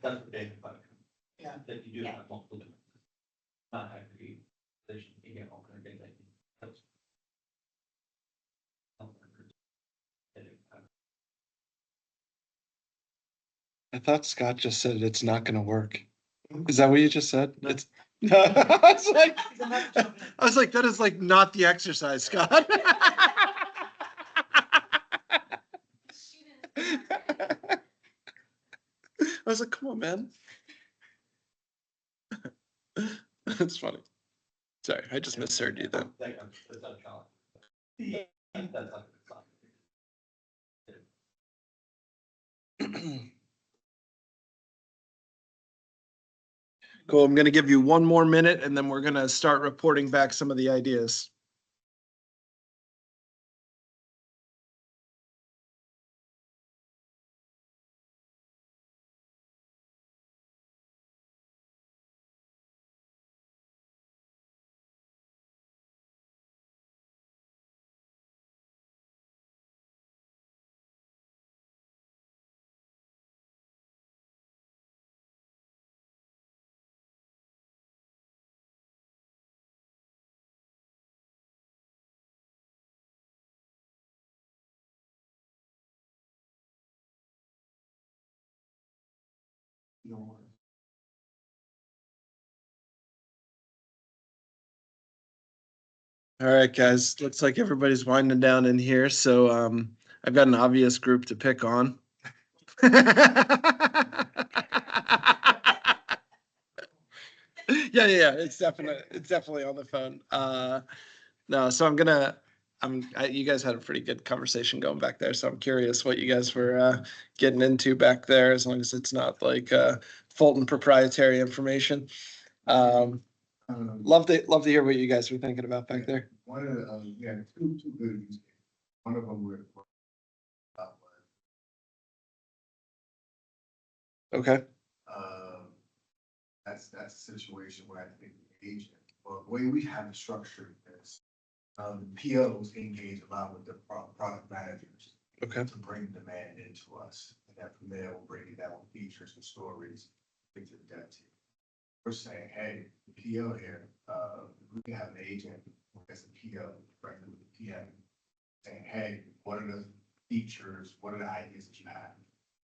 That's the data. Yeah. That you do have multiple different. Not agree. They should be all kind of data. That's- I thought Scott just said it's not gonna work. Is that what you just said? It's. I was like, that is like not the exercise, Scott. I was like, come on, man. That's funny. Sorry, I just misheard you then. That's not a challenge. Yeah. That's not. Cool. I'm gonna give you one more minute and then we're gonna start reporting back some of the ideas. No. All right, guys, looks like everybody's winding down in here, so I've got an obvious group to pick on. Yeah, it's definitely on the phone. No, so you guys had a pretty good conversation going back there, so I'm curious what you guys were getting into back there, as long as it's not like Fulton proprietary information. Love to hear what you guys were thinking about back there. One of the, we had two good use cases. One of them were. Okay. That's a situation where I think the agent, or the way we have it structured is, POs engage a lot with the product managers. Okay. To bring demand into us, and then from there we'll break it down with features and stories, things of that team. We're saying, hey, the PO here, we can have an agent as a PO, right, with the PM, saying, hey, what are the features, what are the ideas that you have?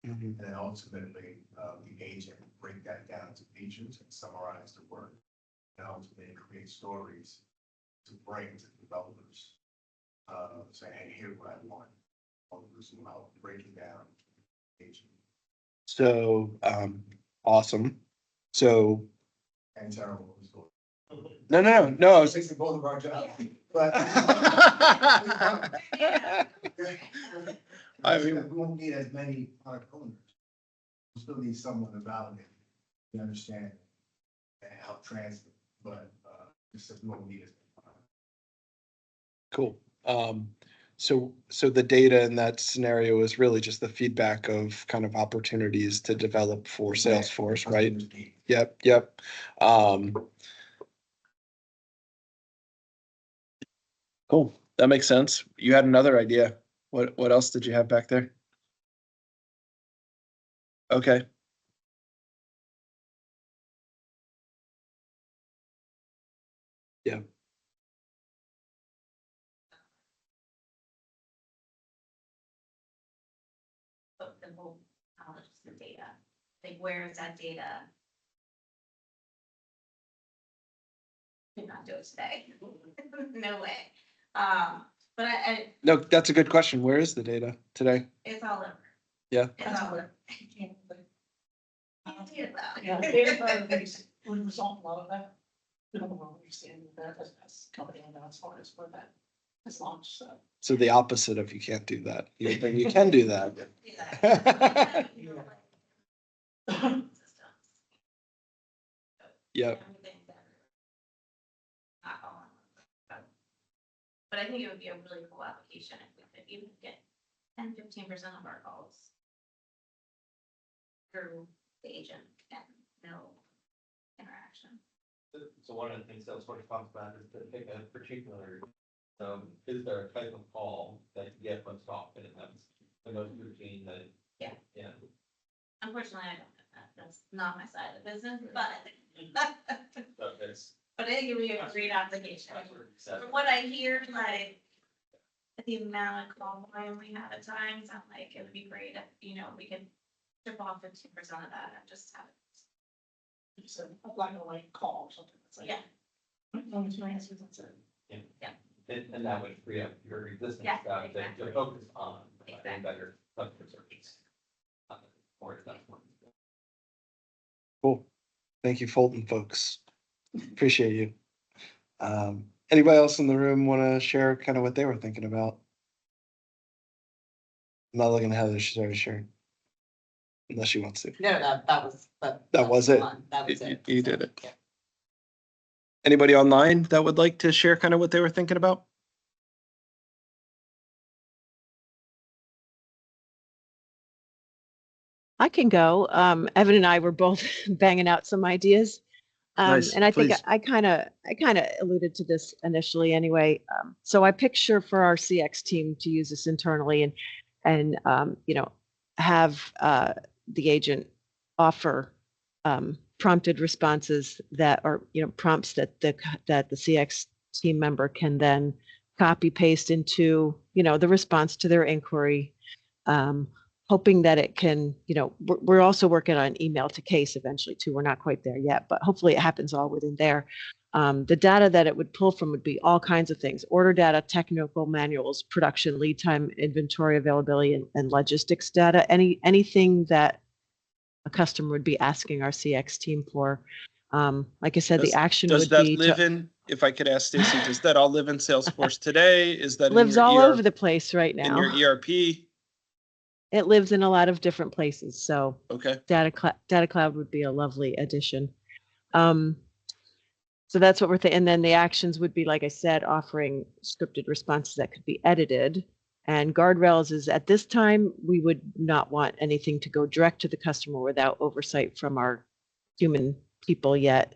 And then ultimately, the agent will break that down to features and summarize the work. And ultimately create stories to bring to the developers. Say, hey, here's what I want. I'll break it down. Agent. So awesome. So And terrible. no. I was Fixing both of our jobs. But I mean, we won't need as many product owners. We still need someone to validate, to understand, and help translate, but we won't need as many. cool. So the data in that scenario is really just the feedback of kind of opportunities to develop for Salesforce, right? Yep. Cool. That makes sense. You had another idea. What else did you have back there? Okay. Yeah. The whole knowledge of the data, like where is that data? Could not do it today. No way. But No, that's a good question. Where is the data today? it's all over. Yeah. It's all over. I can't do it though. Yeah, data privacy, we resolve a lot of that. We don't understand that as a company and as far as where that is launched, so. So the opposite of you can't do that. You can do that. Yep. But I think it would be a really cool application if we could even get 10-15% of our calls through the agent and no interaction. So one of the things Salesforce talks about is to pick a particular, is there a type of call that you get most often, and that's the most routine that. Yeah. Yeah. Unfortunately, I don't have that. That's not my side of the business, but. So it's. But I think it would be a great application. That's where it says- From what I hear, like, the amount of call volume we have at times, I'm like, it would be great if, we could strip off 15% of that and just have it. It's a black and white call or something. It's like, Yeah. as long as you answer, that's it. Yeah. And that would free up your existing Yeah, staff exactly. to focus on Exactly. better customer service. More at that point. Cool. Thank you, Fulton folks. Appreciate you. Anybody else in the room want to share kind of what they were thinking about? I'm not looking at Heather, she's already sharing. Unless she wants to. No, that was, That was it. That was it. You did it. Anybody online that would like to share kind of what they were thinking about? I can go. Evan and I were both banging out some ideas. Nice, And I think please. I kind of alluded to this initially anyway. So I picture for our CX team to use this internally and have the agent offer prompted responses that are, prompts that the CX team member can then copy paste into, the response to their inquiry. hoping that it can, we're also working on email to case eventually too. We're not quite there yet, but hopefully it happens all within there. The data that it would pull from would be all kinds of things: order data, technical manuals, production, lead time, inventory availability, and logistics data. Anything that a customer would be asking our CX team for. Like I said, the action Does would that be live in, if I could ask Stacy, does that all live in Salesforce today? Is that in lives your all ERP, over the place right in now. your ERP? It lives in a lot of different places. So Okay. data cloud would be a lovely addition. So that's what we're thinking. And then the actions would be, like I said, offering scripted responses that could be edited. And guardrails is, at this time, we would not want anything to go direct to the customer without oversight from our human people yet.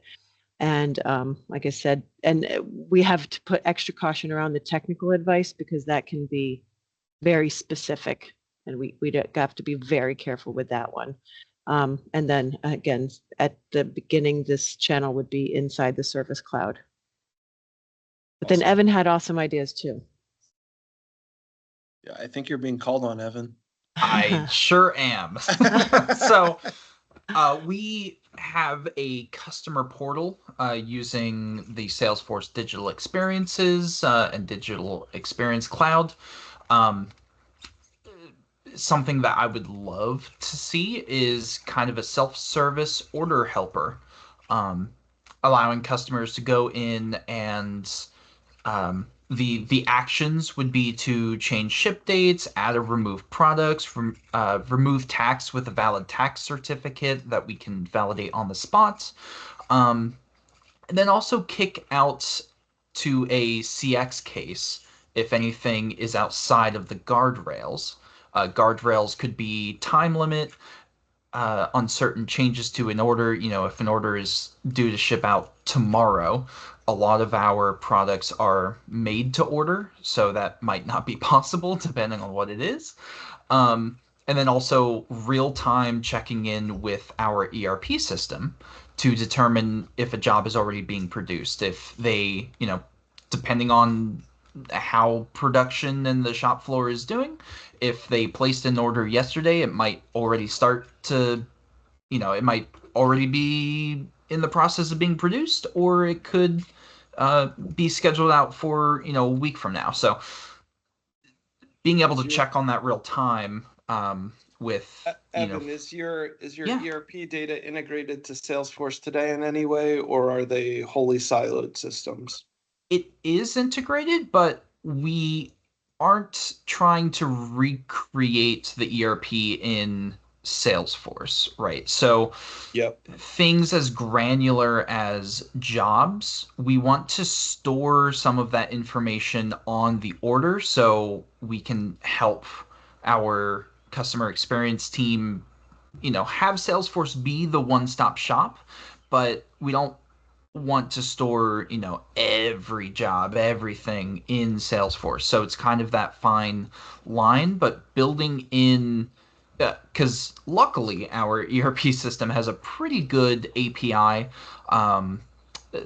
And like I said, and we have to put extra caution around the technical advice, because that can be very specific, and we have to be very careful with that one. And then again, at the beginning, this channel would be inside the Service Cloud. But then Evan had awesome ideas too. Yeah, I think you're being called on, Evan. I sure am. So we have a customer portal using the Salesforce Digital Experiences and Digital Experience Cloud. Something that I would love to see is kind of a self-service order helper, allowing customers to go in and the actions would be to change ship dates, add or remove products, remove tax with a valid tax certificate that we can validate on the spot, and then also kick out to a CX case if anything is outside of the guardrails. Guardrails could be time limit, on certain changes to an order. If an order is due to ship out tomorrow, a lot of our products are made to order, so that might not be possible depending on what it is. And then also real-time checking in with our ERP system to determine if a job is already being produced. If they, depending on how production and the shop floor is doing, if they placed an order yesterday, it might already start to, it might already be in the process of being produced, or it could be scheduled out for, a week from now. So being able to check on that real time with, Evan, is your Yeah. ERP data integrated to Salesforce today in any way, or are they wholly siloed systems? It is integrated, but we aren't trying to recreate the ERP in Salesforce, right? So Yep. things as granular as jobs, we want to store some of that information on the order so we can help our customer experience team, have Salesforce be the one-stop shop, but we don't want to store, every job, everything in Salesforce. So it's kind of that fine line, but building in, because luckily our ERP system has a pretty good API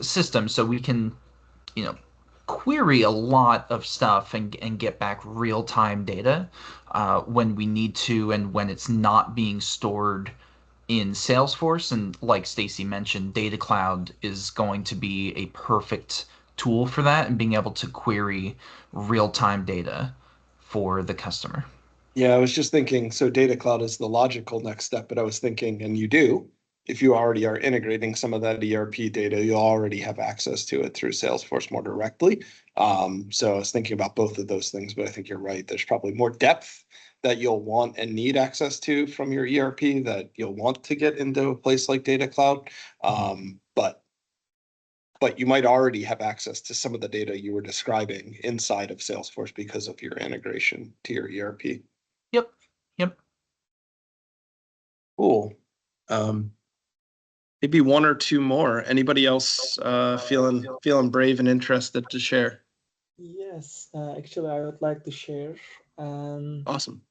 system, so we can, query a lot of stuff and get back real-time data when we need to, and when it's not being stored in Salesforce. And like Stacy mentioned, Data Cloud is going to be a perfect tool for that, and being able to query real-time data for the customer. Yeah, I was just thinking, so Data Cloud is the logical next step, but I was thinking, and you do, if you already are integrating some of that ERP data, you'll already have access to it through Salesforce more directly. So I was thinking about both of those things, but I think you're right. There's probably more depth that you'll want and need access to from your ERP that you'll want to get into a place like Data Cloud. But you might already have access to some of the data you were describing inside of Salesforce because of your integration to your ERP. Yep. Cool. Maybe one or two more. Anybody else feeling brave and interested to share? Yes, actually, I would like to share. Awesome.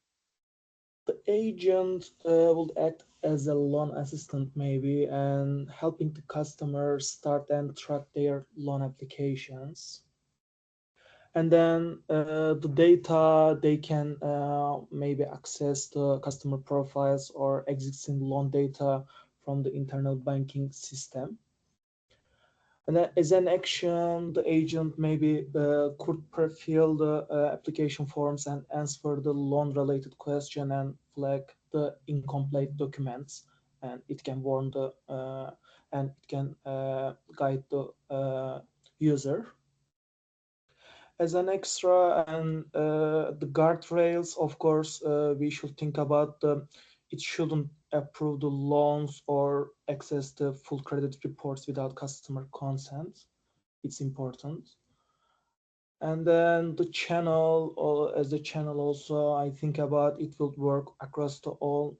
The agent would act as a loan assistant, maybe, and helping the customers start and track their loan applications. And then the data, they can maybe access the customer profiles or existing loan data from the internal banking system. And then as an action, the agent maybe could pre-fill the application forms and answer the loan-related question and flag the incomplete documents. And it can warn the and it can guide the user. As an extra, and the guardrails, of course, we should think about it shouldn't approve the loans or access the full credit reports without customer consent. It's important. And then the channel, or as a channel also, I think about it will work across the all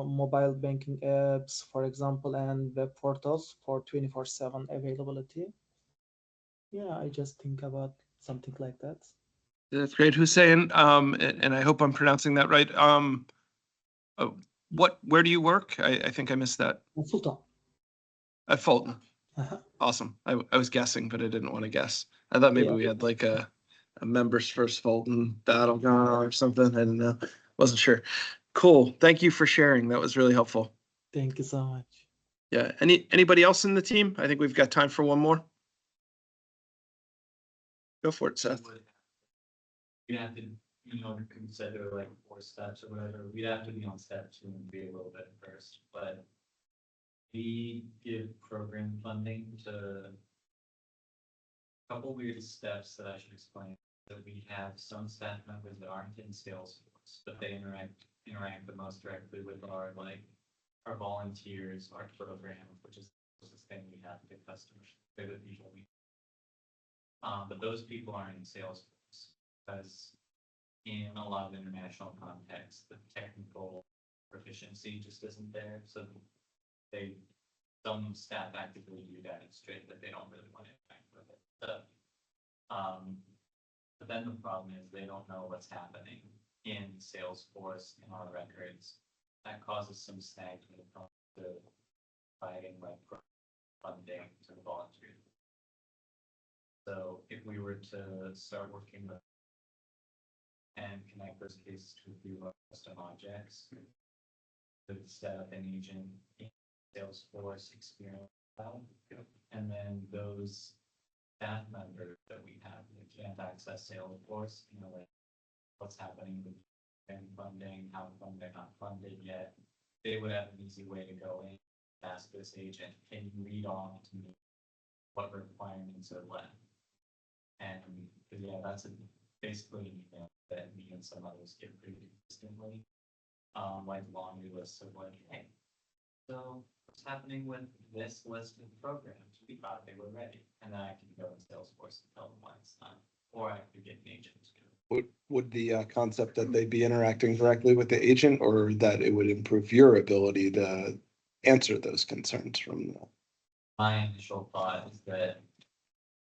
mobile banking apps, for example, and web portals for 24/7 availability. Yeah, I just think about something like that. That's great, Hussein. And I hope I'm pronouncing that right. Where do you work? I think I missed that. Fulton. At Fulton. Uh-huh. Awesome. I was guessing, but I didn't want to guess. I thought maybe Yeah. we had like a members first Fulton battle going on or something. I didn't know. Wasn't sure. Cool. Thank you for sharing. That was really helpful. Thank you so much. Yeah. Anybody else in the team? I think we've got time for one more. Go for it, Seth. We'd have to, consider like 4 steps or whatever. We'd have to be on step 2 and be a little bit first, but we give program funding to a couple weird steps that I should explain. That we have some staff members that aren't in Salesforce, but they interact the most directly with our volunteers, our program, which is the closest thing we have to customers. They're the people we. But those people aren't in Salesforce because in a lot of international contexts, the technical proficiency just isn't there. So some staff actively do demonstrate that they don't really want to interact with it. But then the problem is they don't know what's happening in Salesforce in our records. That causes some snags when it comes to providing funding to the volunteers. So if we were to start working with and connect those cases to a few custom objects, to set up an agent in Salesforce experience cloud, and then those staff members that we have that can't access Salesforce, like what's happening with funding, how come they're not funded yet, they would have an easy way to go in, ask this agent, can you read off to me what requirements are left? And yeah, that's basically an email that me and some others get pretty consistently. Like laundry lists of like, hey, so what's happening with this list of programs? We thought they were ready. And then I can go in Salesforce and tell them why it's not. Or I could get an agent to do it. Would the concept that they'd be interacting directly with the agent, or that it would improve your ability to answer those concerns from the. My initial thought is that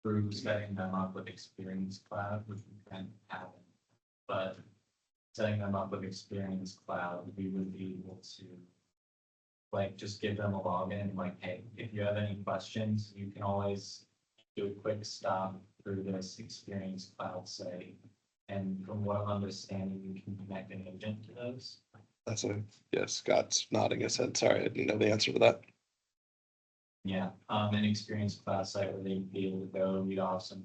through setting them up with Experience Cloud, which can happen, but setting them up with Experience Cloud, we would be able to just give them a login, hey, if you have any questions, you can always do a quick stop through this Experience Cloud site. And from what I'm understanding, you can connect an agent to those. Yes, Scott's nodding his head. Sorry, I didn't know the answer to that. Yeah, an Experience Cloud site where they'd be able to go read off some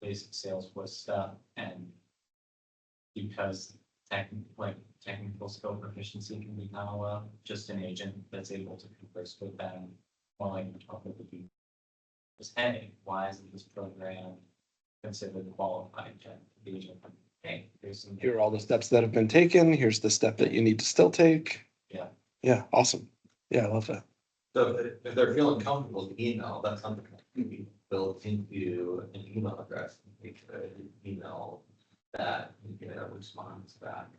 basic Salesforce stuff, and because technical skill proficiency can be kind of just an agent that's able to converse with them, more like talk with the people. Just, hey, why isn't this program considered qualified to the agent? Hey, Here are all the steps that have been taken. Here's the step that you need to still take. Yeah. Yeah, awesome. Yeah, I love that. So if they're feeling comfortable with email, that's something that can be built into an email address. They could email that and get a response back.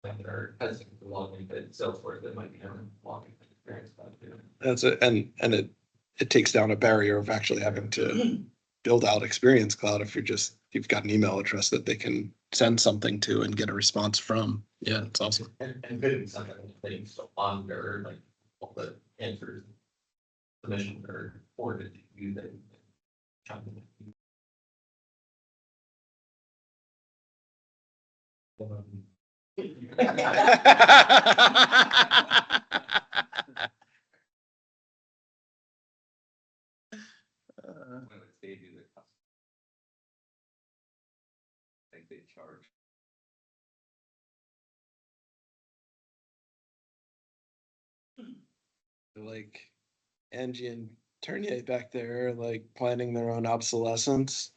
When they're hesitant to log into Salesforce, they might be having login experience about it. That's it. And it takes down a barrier of actually having to build out Experience Cloud if you've got an email address that they can send something to and get a response from. Yeah, it's awesome. And could be something that they still monitor, all the answers, submission or forwarded to you that When they do the custom, I think they charge. Like Angie and Turnier back there, like planning their own obsolescence.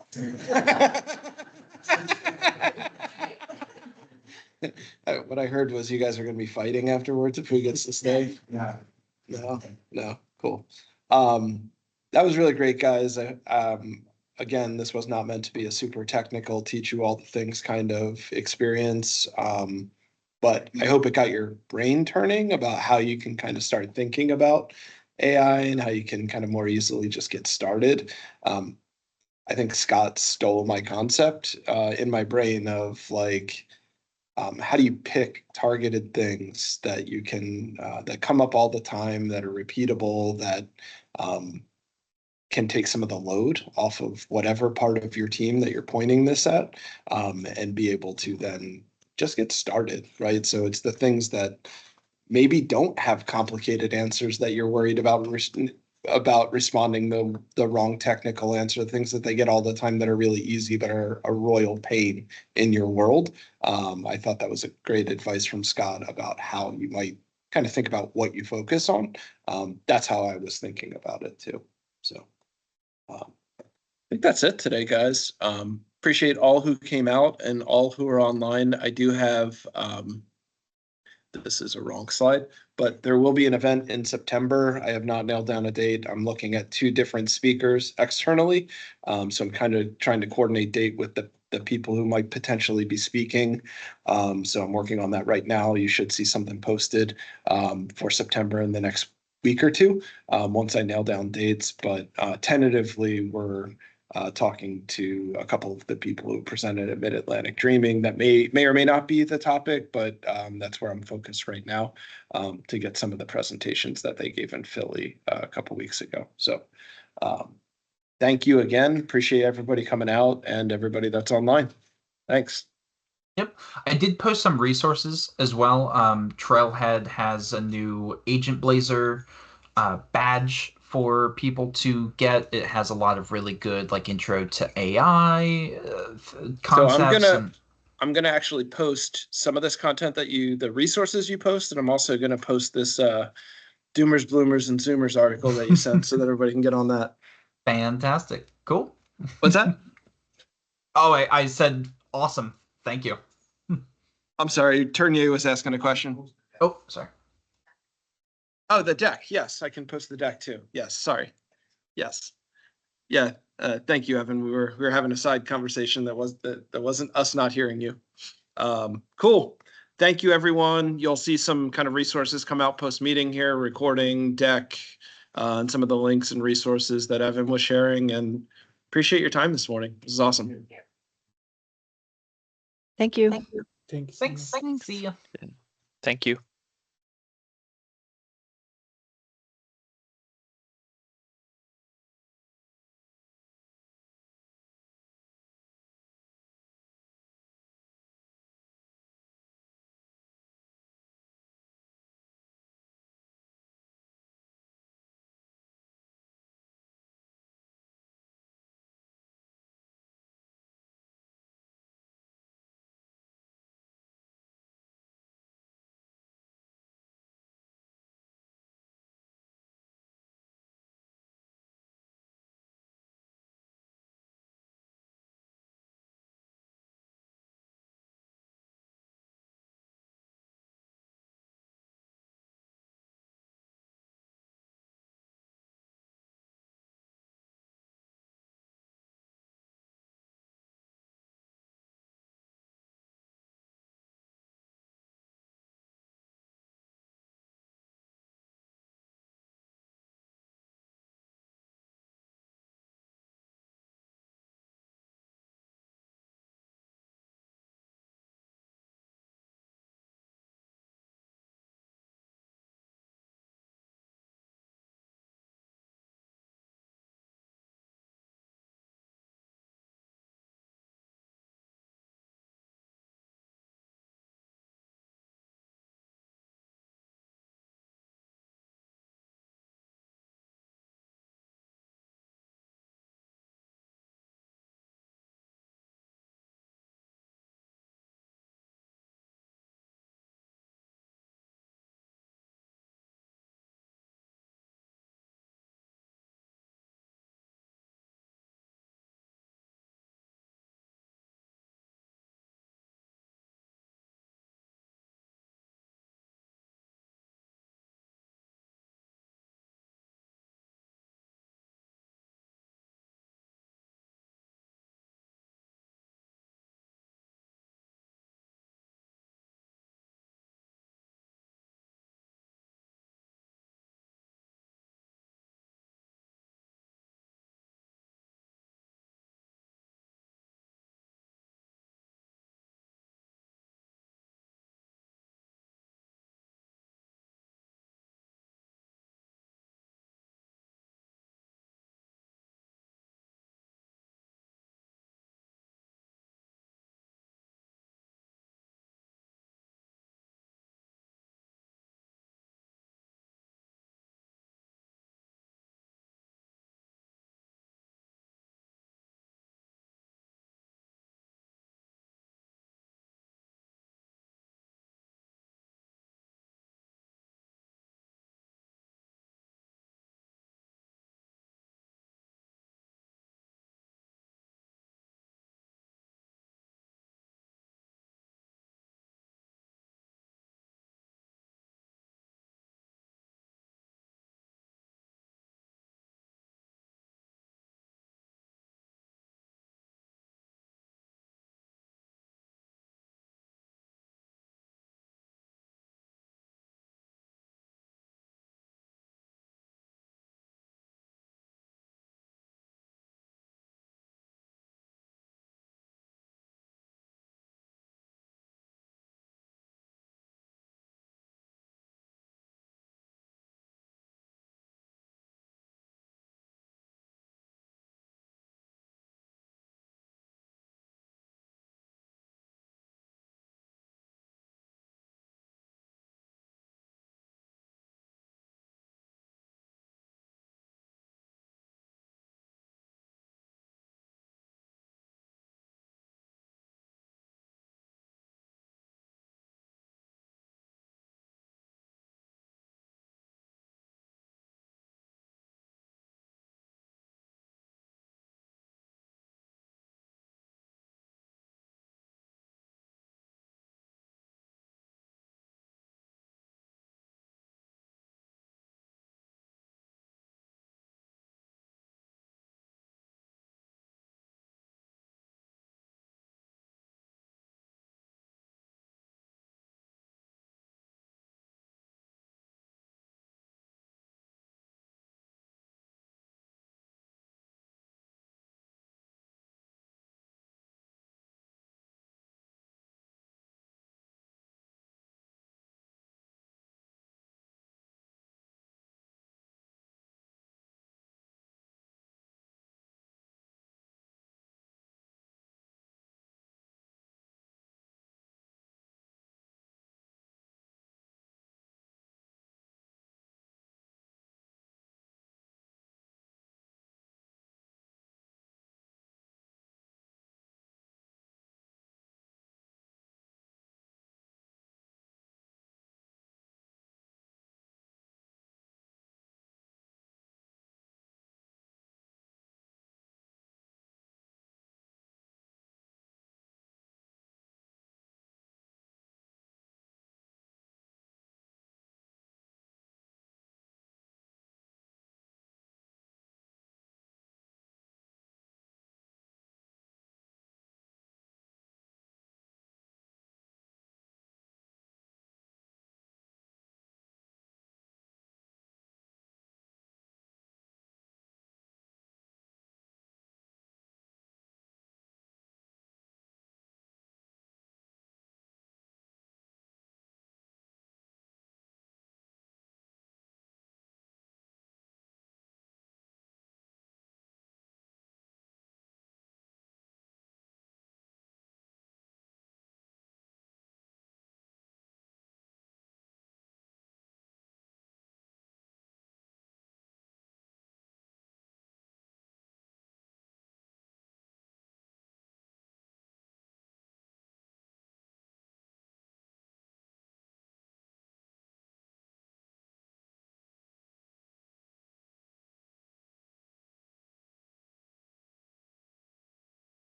What I heard was you guys are gonna be fighting afterwards if who gets to stay. Yeah. No, cool. That was really great, guys. Again, this was not meant to be a super technical, teach you all the things kind of experience. But I hope it got your brain turning about how you can kind of start thinking about AI and how you can kind of more easily just get started. I think Scott stole my concept in my brain of like, how do you pick targeted things that you can that come up all the time, that are repeatable, that can take some of the load off of whatever part of your team that you're pointing this at, and be able to then just get started, right? So it's the things that maybe don't have complicated answers that you're worried about responding the wrong technical answer, the things that they get all the time that are really easy but are a royal pain in your world. I thought that was a great advice from Scott about how you might kind of think about what you focus on. That's how I was thinking about it too. So I think that's it today, guys. Appreciate all who came out and all who are online. I do have this is a wrong slide, but there will be an event in September. I have not nailed down a date. I'm looking at 2 different speakers externally. So I'm kind of trying to coordinate date with the people who might potentially be speaking. So I'm working on that right now. You should see something posted for September in the next week or two once I nail down dates. But tentatively, we're talking to a couple of the people who presented at Mid-Atlantic Dreaming that may or may not be the topic, but that's where I'm focused right now to get some of the presentations that they gave in Philly a couple weeks ago. So thank you again. Appreciate everybody coming out and everybody that's online. Thanks. Yep. I did post some resources as well. Trailhead has a new Agent Blazer badge for people to get. It has a lot of really good like intro to AI concepts. So I'm gonna actually post some of this content that the resources you post, and I'm also gonna post this Doomers, Bloomers, and Zoomers article that you sent so that everybody can get on that. Fantastic. Cool. What's that? Oh, I said awesome. Thank you. I'm sorry, Turnier was asking a question. Oh, sorry. Oh, the deck. Yes, I can post the deck too. Yes, sorry. Yes. Yeah. Thank you, Evan. We were having a side conversation that wasn't us not hearing you. Cool. Thank you, everyone. You'll see some kind of resources come out post meeting here, recording, deck, and some of the links and resources that Evan was sharing. And appreciate your time this morning. This is awesome. Thank you. Thank you. Thanks. See ya. Thank you.